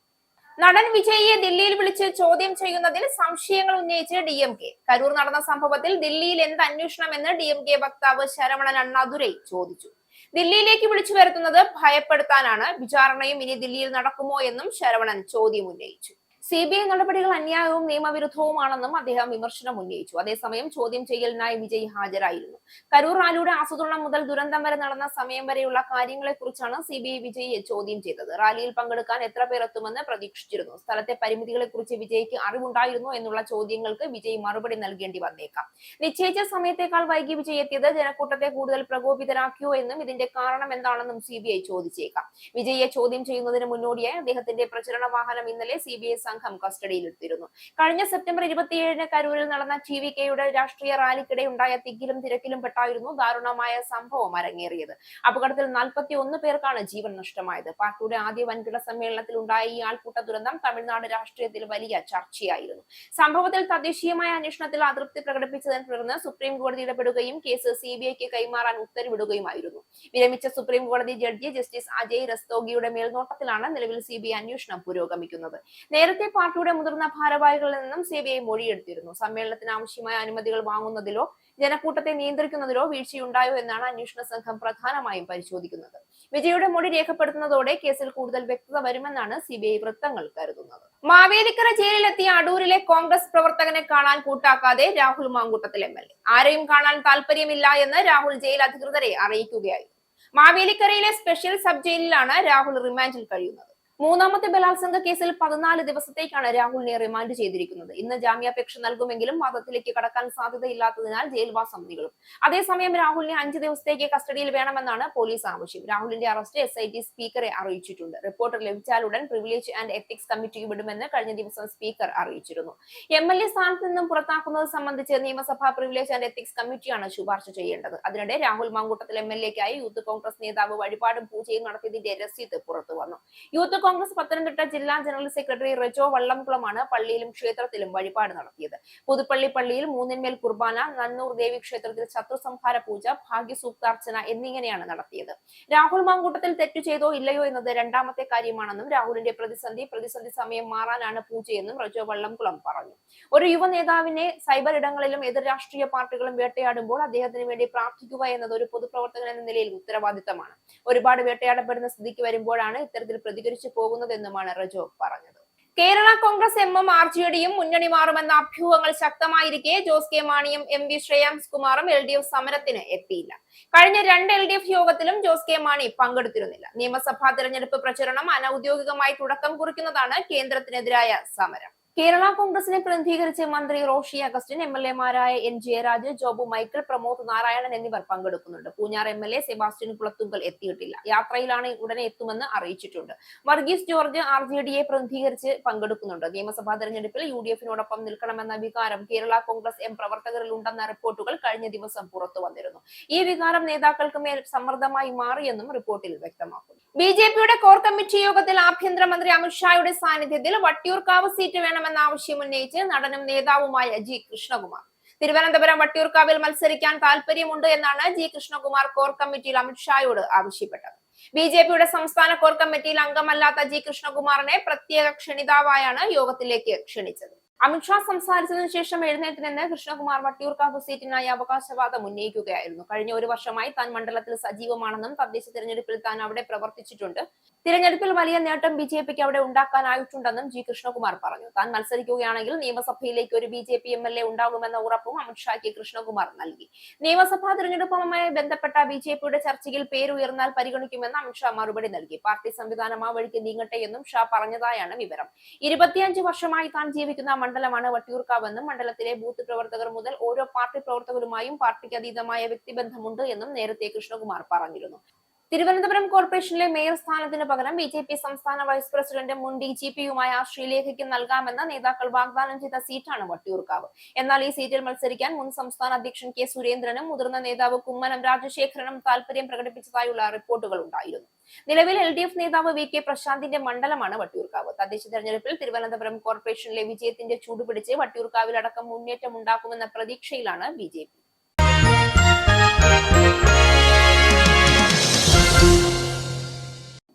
നടൻ വിജയിയെ ദില്ലിയിൽ വിളിച്ച് ചോദ്യം ചെയ്യുന്നതിൽ സംശയങ്ങൾ ഉന്നയിച്ച് DMK. കരൂർ നടന്ന സംഭവത്തിൽ ദില്ലിയിൽ എന്ത് അന്വേഷണമെന്ന് DMK വക്താവ് ശരവണൻ അണ്ണാദുരൈ ചോദിച്ചു. ദില്ലിയിലേക്ക് വിളിച്ചു വരുത്തുന്നത് ഭയപ്പെടുത്താനാണ്. വിചാരണയും ഇനി ദില്ലിയിൽ നടക്കുമോ എന്നും ശരവണൻ ചോദ്യം ഉന്നയിച്ചു. CBI നടപടികൾ അന്യായവും നിയമവിരുദ്ധവുമാണെന്നും അദ്ദേഹം വിമർശനം ഉന്നയിച്ചു. അതേസമയം ചോദ്യം ചെയ്യലിനായി വിജയ് ഹാജരായിരുന്നു. കരൂർ റാലിയുടെ ആസൂത്രണം മുതൽ ദുരന്തം വരെ നടന്ന സമയം വരെയുള്ള കാര്യങ്ങളെക്കുറിച്ചാണ് CBI വിജയിയെ ചോദ്യം ചെയ്തത്. റാലിയിൽ പങ്കെടുക്കാൻ എത്ര പേർ എത്തുമെന്ന് പ്രതീക്ഷിച്ചിരുന്നു. സ്ഥലത്തെ പരിമിതികളെക്കുറിച്ച് വിജയ്ക്ക് അറിവുണ്ടായിരുന്നു എന്നുള്ള ചോദ്യങ്ങൾക്ക് വിജയ് മറുപടി നൽകേണ്ടി വന്നേക്കാം. നിശ്ചയിച്ച സമയത്തേക്കാൾ വൈകി വിജയ് എത്തിയത് ജനക്കൂട്ടത്തെ കൂടുതൽ പ്രകോപിതരാക്കിയോ എന്നും ഇതിന്റെ കാരണം എന്താണെന്നും CBI ചോദിച്ചേക്കാം. വിജയിയെ ചോദ്യം ചെയ്യുന്നതിന് മുന്നോടിയായി അദ്ദേഹത്തിന്റെ പ്രചരണ വാഹനം ഇന്നലെ CBI സംഘം കസ്റ്റഡിയിലെടുത്തിരുന്നു. കഴിഞ്ഞ സെപ്റ്റംബർ 27 കരൂരിൽ നടന്ന TVKയുടെ രാഷ്ട്രീയ റാലിക്കിടെ ഉണ്ടായ തിക്കിലും തിരക്കിലും പെട്ടായിരുന്നു ദാരുണമായ സംഭവം അരങ്ങേറിയത്. അപകടത്തിൽ 41 പേർക്കാണ് ജീവൻ നഷ്ടമായത്. പാർട്ടിയുടെ ആദ്യ വൻകിട സമ്മേളനത്തിൽ ഉണ്ടായ ഈ ആൾക്കൂട്ട ദുരന്തം തമിഴ്നാട് രാഷ്ട്രീയത്തിൽ വലിയ ചർച്ചയായിരുന്നു. സംഭവത്തിൽ തദ്ദേശീയമായ അന്വേഷണത്തിൽ അതൃപ്തി പ്രകടിപ്പിച്ചതിനെ തുടർന്ന് സുപ്രീം കോടതി ഇടപെടുകയും കേസ് CBIക്ക് കൈമാറാൻ ഉത്തരവിടുകയുമായിരുന്നു. വിരമിച്ച സുപ്രീം കോടതി ജഡ്ജി ജസ്റ്റിസ് അജയ് രസ്തോഗിയുടെ മേൽനോട്ടത്തിലാണ് നിലവിൽ CBI അന്വേഷണം പുരോഗമിക്കുന്നത്. നേരത്തെ പാർട്ടിയുടെ മുതിർന്ന ഭാരവാഹികളിൽ നിന്നും CBI മൊഴിയെടുത്തിരുന്നു. സമ്മേളനത്തിന് ആവശ്യമായ അനുമതികൾ വാങ്ങുന്നതിലോ ജനക്കൂട്ടത്തെ നിയന്ത്രിക്കുന്നതിലോ വീഴ്ചയുണ്ടായോ എന്നാണ് അന്വേഷണ സംഘം പ്രധാനമായും പരിശോധിക്കുന്നത്. വിജയുടെ മൊഴി രേഖപ്പെടുത്തുന്നതോടെ കേസിൽ കൂടുതൽ വ്യക്തത വരുമെന്നാണ് CBI വൃത്തങ്ങൾ കരുതുന്നത്. മാവേലിക്കര ജയിലിലെത്തിയ അടൂരിലെ കോൺഗ്രസ് പ്രവർത്തകനെ കാണാൻ കൂട്ടാക്കാതെ രാഹുൽ മാങ്കൂട്ടത്തിൽ MLA. ആരെയും കാണാൻ താല്പര്യമില്ല എന്ന് രാഹുൽ ജയിൽ അധികൃതരെ അറിയിക്കുകയായിരുന്നു. മാവേലിക്കരയിലെ സ്പെഷ്യൽ സബ് ജയിലിലാണ് രാഹുൽ റിമാൻഡിൽ കഴിയുന്നത്. മൂന്നാമത്തെ ബലാത്സംഗ കേസിൽ 14 ദിവസത്തേക്കാണ് രാഹുലിനെ റിമാൻഡ് ചെയ്തിരിക്കുന്നത്. ഇന്ന് ജാമ്യാപേക്ഷ നൽകുമെങ്കിലും വാദത്തിലേക്ക് കടക്കാൻ സാധ്യതയില്ലാത്തതിനാൽ ജയിൽവാസം നീളും. അതേസമയം രാഹുലിനെ 5 ദിവസത്തേക്ക് കസ്റ്റഡിയിൽ വേണമെന്നാണ് പോലീസ് ആവശ്യം. രാഹുലിന്റെ അറസ്റ്റ് SIT സ്പീക്കറെ അറിയിച്ചിട്ടുണ്ട്. റിപ്പോർട്ട് ലഭിച്ചാലുടൻ പ്രിവിലേജ് ആൻഡ് എത്തിക്സ് കമ്മിറ്റിക്ക് വിടുമെന്ന് കഴിഞ്ഞ ദിവസം സ്പീക്കർ അറിയിച്ചിരുന്നു. MLA സ്ഥാനത്ത് നിന്നും പുറത്താക്കുന്നത് സംബന്ധിച്ച് നിയമസഭാ പ്രിവിലേജ് ആൻഡ് എത്തിക്സ് കമ്മിറ്റിയാണ് ശുപാർശ ചെയ്യേണ്ടത്. അതിനിടെ രാഹുൽ മാങ്കൂട്ടത്തിൽ MLA-ക്കായി യൂത്ത് കോൺഗ്രസ് നേതാവ് വഴിപാടും പൂജയും നടത്തിയതിന്റെ രസീത് പുറത്തു വന്നു. യൂത്ത് കോൺഗ്രസ് പത്തനംതിട്ട ജില്ലാ ജനറൽ സെക്രട്ടറി റെജോ വള്ളംകുളമാണ് പള്ളിയിലും ക്ഷേത്രത്തിലും വഴിപാട് നടത്തിയത്. പുതുപ്പള്ളി പള്ളിയിൽ മൂന്നിന്മേൽ കുർബാന, നന്നൂർ ദേവി ക്ഷേത്രത്തിൽ ശത്രുസംഹാര പൂജ, ഭാഗ്യസൂക്താർച്ചന എന്നിങ്ങനെയാണ് നടത്തിയത്. രാഹുൽ മാങ്കൂട്ടത്തിൽ തെറ്റു ചെയ്തോ ഇല്ലയോ എന്നത് രണ്ടാമത്തെ കാര്യമാണെന്നും രാഹുലിന്റെ പ്രതിസന്ധി സമയം മാറാനാണ് പൂജയെന്നും റെജോ വള്ളംകുളം പറഞ്ഞു. ഒരു യുവ നേതാവിനെ സൈബർ ഇടങ്ങളിലും എതിർ രാഷ്ട്രീയ പാർട്ടികളും വേട്ടയാടുമ്പോൾ അദ്ദേഹത്തിന് വേണ്ടി പ്രാർത്ഥിക്കുക എന്നത് ഒരു പൊതുപ്രവർത്തകൻ എന്ന നിലയിൽ ഉത്തരവാദിത്തമാണ്. ഒരുപാട് വേട്ടയാടപ്പെടുന്ന സ്ഥിതിക്ക് വരുമ്പോഴാണ് ഇത്തരത്തിൽ പ്രതികരിച്ചു പോകുന്നതെന്നുമാണ് റെജോ പറഞ്ഞത്. കേരള കോൺഗ്രസ് എമ്മും RJDയും മുന്നണി മാറുമെന്ന അഭ്യൂഹങ്ങൾ ശക്തമായിരിക്കെ ജോസ് കെ മാണിയും MV ശ്രേയാംസ് കുമാറും LDF സമരത്തിന് എത്തിയില്ല. കഴിഞ്ഞ 2 LDF യോഗത്തിലും ജോസ് കെ മാണി പങ്കെടുത്തിരുന്നില്ല. നിയമസഭാ തെരഞ്ഞെടുപ്പ് പ്രചരണം അനൌദ്യോഗികമായി തുടക്കം കുറിക്കുന്നതാണ് കേന്ദ്രത്തിനെതിരായ സമരം. കേരള കോൺഗ്രസിനെ പ്രതിനിധീകരിച്ച് മന്ത്രി റോഷി അഗസ്റ്റിൻ, MLA-മാരായ N ജയരാജ്, ജോബു മൈക്കിൾ, പ്രമോദ് നാരായണൻ എന്നിവർ പങ്കെടുക്കുന്നുണ്ട്. പൂഞ്ഞാർ MLA സെബാസ്റ്റ്യൻ കുളത്തുങ്കൽ എത്തിയിട്ടില്ല. യാത്രയിലാണ്, ഉടനെ എത്തുമെന്ന് അറിയിച്ചിട്ടുണ്ട്. വർഗീസ് ജോർജ് RJDയെ പ്രതിനിധീകരിച്ച് പങ്കെടുക്കുന്നുണ്ട്. നിയമസഭാ തെരഞ്ഞെടുപ്പിൽ UDF-നോടൊപ്പം നിൽക്കണമെന്ന വികാരം കേരള കോൺഗ്രസ് M പ്രവർത്തകരിൽ ഉണ്ടെന്ന റിപ്പോർട്ടുകൾ കഴിഞ്ഞ ദിവസം പുറത്തു വന്നിരുന്നു. ഈ വികാരം നേതാക്കൾക്ക് മേൽ സമ്മർദ്ദമായി മാറിയെന്നും റിപ്പോർട്ടിൽ വ്യക്തമാക്കുന്നു. BJP-യുടെ കോർ കമ്മിറ്റി യോഗത്തിൽ ആഭ്യന്തരമന്ത്രി അമിത്ഷായുടെ സാന്നിധ്യത്തിൽ വട്ടിയൂർക്കാവ് സീറ്റ് വേണമെന്ന ആവശ്യം ഉന്നയിച്ച് നടനും നേതാവുമായ G കൃഷ്ണകുമാർ തിരുവനന്തപുരം വട്ടിയൂർക്കാവിൽ മത്സരിക്കാൻ താല്പര്യമുണ്ട് എന്നാണ് G കൃഷ്ണകുമാർ കോർ കമ്മിറ്റിയിൽ അമിത്ഷായോട് ആവശ്യപ്പെട്ടത്. BJP-യുടെ സംസ്ഥാന കോർ കമ്മിറ്റിയിൽ അംഗമല്ലാത്ത G കൃഷ്ണകുമാറിനെ പ്രത്യേക ക്ഷണിതാവായാണ് യോഗത്തിലേക്ക് ക്ഷണിച്ചത്. അമിത്ഷാ സംസാരിച്ചതിനു ശേഷം എഴുന്നേറ്റ് നിന്ന് കൃഷ്ണകുമാർ വട്ടിയൂർക്കാവ് സീറ്റിനായി അവകാശവാദം ഉന്നയിക്കുകയായിരുന്നു. കഴിഞ്ഞ 1 വർഷമായി താൻ മണ്ഡലത്തിൽ സജീവമാണെന്നും തദ്ദേശ തിരഞ്ഞെടുപ്പിൽ താൻ അവിടെ പ്രവർത്തിച്ചിട്ടുണ്ട്. തിരഞ്ഞെടുപ്പിൽ വലിയ നേട്ടം BJPക്ക് അവിടെ ഉണ്ടാക്കാനായിട്ടുണ്ടെന്നും G കൃഷ്ണകുമാർ പറഞ്ഞു. താൻ മത്സരിക്കുകയാണെങ്കിൽ നിയമസഭയിലേക്ക് ഒരു BJP MLA ഉണ്ടാകുമെന്ന ഉറപ്പും അമിത്ഷായ്ക്ക് കൃഷ്ണകുമാർ നൽകി. നിയമസഭാ തിരഞ്ഞെടുപ്പുമായി ബന്ധപ്പെട്ട BJPയുടെ ചർച്ചയിൽ പേരുയർന്നാൽ പരിഗണിക്കുമെന്ന് അമിത്ഷാ മറുപടി നൽകി. പാർട്ടി സംവിധാനം ആ വഴിക്ക് നീങ്ങട്ടെ എന്നും ഷാ പറഞ്ഞതായാണ് വിവരം. 25 വർഷമായി താൻ ജീവിക്കുന്ന മണ്ഡലമാണ് വട്ടിയൂർക്കാവെന്നും മണ്ഡലത്തിലെ ബൂത്ത് പ്രവർത്തകർ മുതൽ ഓരോ പാർട്ടി പ്രവർത്തകരുമായും പാർട്ടിക്ക് അതീതമായ വ്യക്തിബന്ധമുണ്ട് എന്നും നേരത്തെ കൃഷ്ണകുമാർ പറഞ്ഞിരുന്നു. തിരുവനന്തപുരം കോർപ്പറേഷനിലെ മേയർ സ്ഥാനത്തിന് പകരം BJP സംസ്ഥാന വൈസ് പ്രസിഡന്റും മുൻ DGP-യുമായ ശ്രീലേഖയ്ക്ക് നൽകാമെന്ന നേതാക്കൾ വാഗ്ദാനം ചെയ്ത സീറ്റാണ് വട്ടിയൂർക്കാവ്. എന്നാൽ ഈ സീറ്റിൽ മത്സരിക്കാൻ മുൻ സംസ്ഥാന അധ്യക്ഷൻ K സുരേന്ദ്രനും മുതിർന്ന നേതാവ് കുമ്മനം രാജശേഖരനും താൽപര്യം പ്രകടിപ്പിച്ചതായുള്ള റിപ്പോർട്ടുകൾ ഉണ്ടായിരുന്നു. നിലവിൽ LDF നേതാവ് VK പ്രശാന്തിന്റെ മണ്ഡലമാണ് വട്ടിയൂർക്കാവ്. തദ്ദേശ തെരഞ്ഞെടുപ്പിൽ തിരുവനന്തപുരം കോർപ്പറേഷനിലെ വിജയത്തിന്റെ ചൂടുപിടിച്ച് വട്ടിയൂർക്കാവിലടക്കം മുന്നേറ്റം ഉണ്ടാക്കുമെന്ന പ്രതീക്ഷയിലാണ് BJP.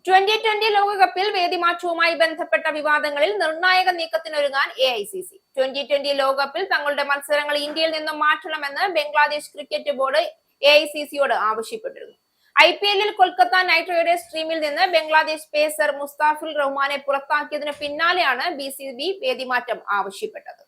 2020 ലോകകപ്പിൽ വേദിമാറ്റവുമായി ബന്ധപ്പെട്ട വിവാദങ്ങളിൽ നിർണായക നീക്കത്തിനൊരുങ്ങാൻ AICC. 2020 ലോകകപ്പിൽ തങ്ങളുടെ മത്സരങ്ങൾ ഇന്ത്യയിൽ നിന്നും മാറ്റണമെന്ന് ബംഗ്ലാദേശ് ക്രിക്കറ്റ് ബോർഡ് AICC-യോട് ആവശ്യപ്പെട്ടിരുന്നു. IPL-ൽ കൊൽക്കത്ത നൈറ്റ് റൈഡേഴ്സ് ടീമിൽ നിന്ന് ബംഗ്ലാദേശ് പേസർ മുസ്താഫിൽ റഹ്മാനെ പുറത്താക്കിയതിന് പിന്നാലെയാണ് BCB വേദിമാറ്റം ആവശ്യപ്പെട്ടത്.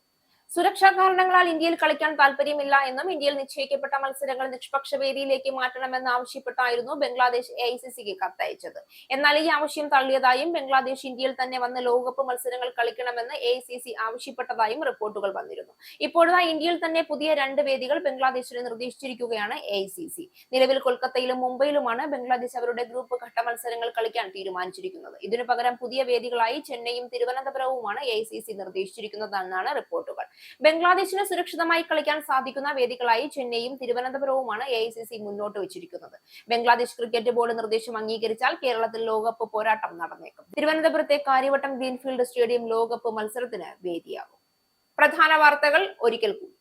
സുരക്ഷാ കാരണങ്ങളാൽ ഇന്ത്യയിൽ കളിക്കാൻ താല്പര്യമില്ല എന്നും ഇന്ത്യയിൽ നിശ്ചയിക്കപ്പെട്ട മത്സരങ്ങൾ നിഷ്പക്ഷ വേദിയിലേക്ക് മാറ്റണമെന്ന് ആവശ്യപ്പെട്ടായിരുന്നു ബംഗ്ലാദേശ് AICC-ക്ക് കത്തയച്ചത്. എന്നാൽ ഈ ആവശ്യം തള്ളിയതായും ബംഗ്ലാദേശ് ഇന്ത്യയിൽ തന്നെ വന്ന് ലോകകപ്പ് മത്സരങ്ങൾ കളിക്കണമെന്ന് AICC ആവശ്യപ്പെട്ടതായും റിപ്പോർട്ടുകൾ വന്നിരുന്നു. ഇപ്പോഴാണ് ഇന്ത്യയിൽ തന്നെ പുതിയ 2 വേദികൾ ബംഗ്ലാദേശിന് നിർദ്ദേശിച്ചിരിക്കുകയാണ് AICC. നിലവിൽ കൊൽക്കത്തയിലും മുംബൈയിലുമാണ് ബംഗ്ലാദേശ് അവരുടെ ഗ്രൂപ്പ് ഘട്ട മത്സരങ്ങൾ കളിക്കാൻ തീരുമാനിച്ചിരിക്കുന്നത്. ഇതിനു പകരം പുതിയ വേദികളായി ചെന്നൈയും തിരുവനന്തപുരവുമാണ് AICC നിർദ്ദേശിച്ചിരിക്കുന്നതെന്നാണ് റിപ്പോർട്ടുകൾ. ബംഗ്ലാദേശിന് സുരക്ഷിതമായി കളിക്കാൻ സാധിക്കുന്ന വേദികളായി ചെന്നൈയും തിരുവനന്തപുരവുമാണ് AICC മുന്നോട്ട് വെച്ചിരിക്കുന്നത്. ബംഗ്ലാദേശ് ക്രിക്കറ്റ് ബോർഡ് നിർദ്ദേശം അംഗീകരിച്ചാൽ കേരളത്തിൽ ലോകകപ്പ് പോരാട്ടം നടന്നേക്കും. തിരുവനന്തപുരത്തെ കാര്യവട്ടം ഗ്രീൻഫീൽഡ് സ്റ്റേഡിയം ലോകകപ്പ് മത്സരത്തിന് വേദിയാകും. പ്രധാന വാർത്തകൾ ഒരിക്കൽ കൂടി.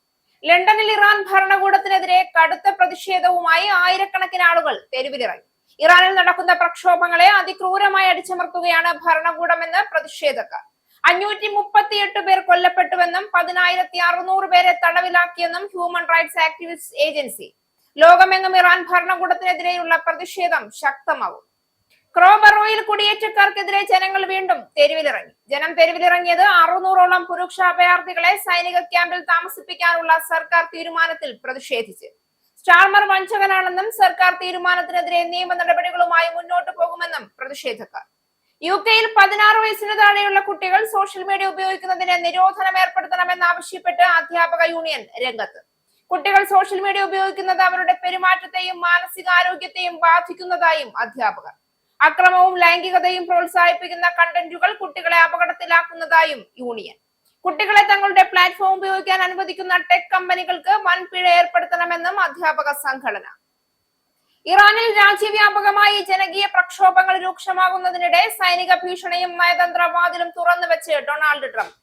ലണ്ടനിൽ ഇറാൻ ഭരണകൂടത്തിനെതിരെ കടുത്ത പ്രതിഷേധവുമായി ആയിരക്കണക്കിന് ആളുകൾ തെരുവിലിറങ്ങി. ഇറാനിൽ നടക്കുന്ന പ്രക്ഷോഭങ്ങളെ അതിക്രൂരമായി അടിച്ചമർത്തുകയാണ് ഭരണകൂടമെന്ന് പ്രതിഷേധക്കാർ. 538 പേർ കൊല്ലപ്പെട്ടുവെന്നും 10,600 പേരെ തടവിലാക്കിയെന്നും ഹ്യൂമൻ റൈറ്റ്സ് ആക്ടിവിസ്റ്റ് ഏജൻസി. ലോകമെങ്ങും ഇറാൻ ഭരണകൂടത്തിനെതിരെയുള്ള പ്രതിഷേധം ശക്തമാകും. ക്രോബറോയിൽ കുടിയേറ്റക്കാർക്കെതിരെ ജനങ്ങൾ വീണ്ടും തെരുവിലിറങ്ങി. ജനം തെരുവിലിറങ്ങിയത് 600ഓളം പുരുഷ അഭയാർത്ഥികളെ സൈനിക ക്യാമ്പിൽ താമസിപ്പിക്കാനുള്ള സർക്കാർ തീരുമാനത്തിൽ പ്രതിഷേധിച്ച്. സ്റ്റാർമർ വഞ്ചകനാണെന്നും സർക്കാർ തീരുമാനത്തിനെതിരെ നിയമ നടപടികളുമായി മുന്നോട്ടു പോകുമെന്നും പ്രതിഷേധക്കാർ. UK-യിൽ 16 വയസ്സിന് താഴെയുള്ള കുട്ടികൾ സോഷ്യൽ മീഡിയ ഉപയോഗിക്കുന്നതിന് നിരോധനം ഏർപ്പെടുത്തണമെന്നാവശ്യപ്പെട്ട് അധ്യാപക യൂണിയൻ രംഗത്ത്. കുട്ടികൾ സോഷ്യൽ മീഡിയ ഉപയോഗിക്കുന്നത് അവരുടെ പെരുമാറ്റത്തെയും മാനസികാരോഗ്യത്തെയും ബാധിക്കുന്നതായും അധ്യാപകർ. അക്രമവും ലൈംഗികതയും പ്രോത്സാഹിപ്പിക്കുന്ന കണ്ടന്റുകൾ കുട്ടികളെ അപകടത്തിലാക്കുന്നതായും യൂണിയൻ. കുട്ടികളെ തങ്ങളുടെ പ്ലാറ്റ്ഫോം ഉപയോഗിക്കാൻ അനുവദിക്കുന്ന ടെക് കമ്പനികൾക്ക് വൻ പിഴ ഏർപ്പെടുത്തണമെന്നും അധ്യാപക സംഘടന. ഇറാനിൽ രാജ്യവ്യാപകമായി ജനകീയ പ്രക്ഷോഭങ്ങൾ രൂക്ഷമാകുന്നതിനിടെ സൈനിക ഭീഷണിയും നയതന്ത്ര വാതിലും തുറന്നുവെച്ച് ഡൊണാൾഡ് ട്രംപ്.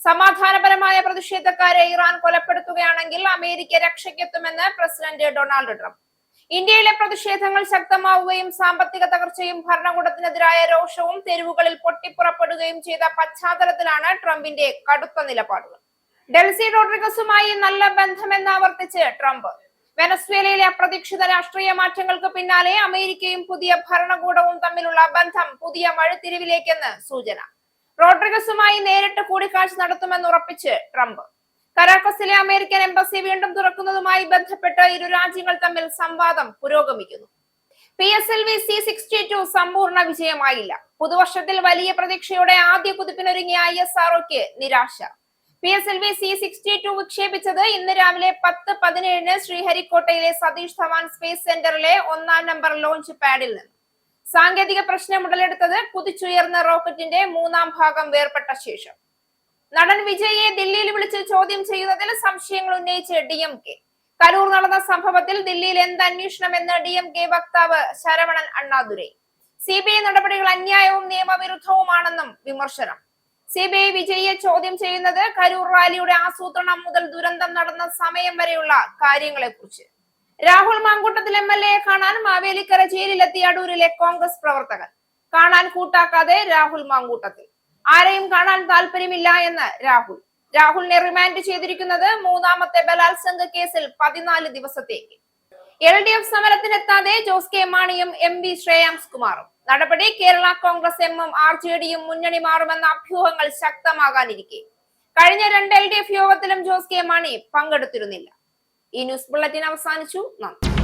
സമാധാനപരമായ പ്രതിഷേധക്കാരെ ഇറാൻ കൊലപ്പെടുത്തുകയാണെങ്കിൽ അമേരിക്ക രക്ഷയ്ക്കെത്തുമെന്ന് പ്രസിഡന്റ് ഡൊണാൾഡ് ട്രംപ്. ഇന്ത്യയിലെ പ്രതിഷേധങ്ങൾ ശക്തമാവുകയും സാമ്പത്തിക തകർച്ചയും ഭരണകൂടത്തിനെതിരായ രോഷവും തെരുവുകളിൽ പൊട്ടിപ്പുറപ്പെടുകയും ചെയ്ത പശ്ചാത്തലത്തിലാണ് ട്രംപിന്റെ കടുത്ത നിലപാടുകൾ. ഡെൽസി റോഡ്രിഗസുമായി നല്ല ബന്ധമെന്ന് ആവർത്തിച്ച് ട്രംപ്. വെനസ്വേലയിലെ അപ്രതീക്ഷിത രാഷ്ട്രീയ മാറ്റങ്ങൾക്ക് പിന്നാലെ അമേരിക്കയും പുതിയ ഭരണകൂടവും തമ്മിലുള്ള ബന്ധം പുതിയ വഴിത്തിരിവിലേക്കെന്ന് സൂചന. റോഡ്രിഗസുമായി നേരിട്ട് കൂടിക്കാഴ്ച നടത്തുമെന്ന് ഉറപ്പിച്ച് ട്രംപ്. കരാക്കസിലെ അമേരിക്കൻ എംബസി വീണ്ടും തുറക്കുന്നതുമായി ബന്ധപ്പെട്ട് ഇരു രാജ്യങ്ങൾ തമ്മിൽ സംവാദം പുരോഗമിക്കുന്നു. PSLV C-62 സമ്പൂർണ്ണ വിജയമായില്ല. പുതുവർഷത്തിൽ വലിയ പ്രതീക്ഷയോടെ ആദ്യ കുതിപ്പിനൊരുങ്ങിയ ISROക്ക് നിരാശ. PSLV C-62 വിക്ഷേപിച്ചത് ഇന്ന് രാവിലെ 10:17 ശ്രീഹരിക്കോട്ടയിലെ സതീഷ് ധവാൻ സ്പേസ് സെന്ററിലെ 1-ാം നമ്പർ ലോഞ്ച് പാഡിൽ നിന്ന്. സാങ്കേതിക പ്രശ്നം ഉടലെടുത്തത് കുതിച്ചുയർന്ന റോക്കറ്റിന്റെ 3-ാം ഭാഗം വേർപെട്ട ശേഷം. നടൻ വിജയിയെ ദില്ലിയിൽ വിളിച്ച് ചോദ്യം ചെയ്യുന്നതിൽ സംശയങ്ങൾ ഉന്നയിച്ച് DMK. കരൂർ നടന്ന സംഭവത്തിൽ ദില്ലിയിൽ എന്ത് അന്വേഷണമെന്ന് DMK വക്താവ് ശരവണൻ അണ്ണാദുരൈ. CBI നടപടികൾ അന്യായവും നിയമവിരുദ്ധവുമാണെന്നും വിമർശനം. CBI വിജയിയെ ചോദ്യം ചെയ്യുന്നത് കരൂർ റാലിയുടെ ആസൂത്രണം മുതൽ ദുരന്തം നടന്ന സമയം വരെയുള്ള കാര്യങ്ങളെ കുറിച്ച്. രാഹുൽ മാങ്കൂട്ടത്തിൽ MLA കാണാൻ മാവേലിക്കര ജയിലിലെത്തിയ അടൂരിലെ കോൺഗ്രസ് പ്രവർത്തകർ. കാണാൻ കൂട്ടാക്കാതെ രാഹുൽ മാങ്കൂട്ടത്തിൽ. ആരെയും കാണാൻ താല്പര്യമില്ല എന്ന് രാഹുലിനെ റിമാൻഡ് ചെയ്തിരിക്കുന്നത് 3-ാമത്തെ ബലാത്സംഗ കേസിൽ 14 ദിവസത്തേക്ക്. LDF സമരത്തിനെത്താതെ ജോസ് കെ മാണിയും MV ശ്രേയാംസ് കുമാറും. നടപടി കേരള കോൺഗ്രസ് എമ്മും RJDയും മുന്നണി മാറുമെന്ന അഭ്യൂഹങ്ങൾ ശക്തമാകാനിരിക്കെ കഴിഞ്ഞ 2 LDF യോഗത്തിലും ജോസ് കെ മാണി പങ്കെടുത്തിരുന്നില്ല. ഈ ന്യൂസ് ബുള്ളറ്റിൻ അവസാനിച്ചു. നന്ദി.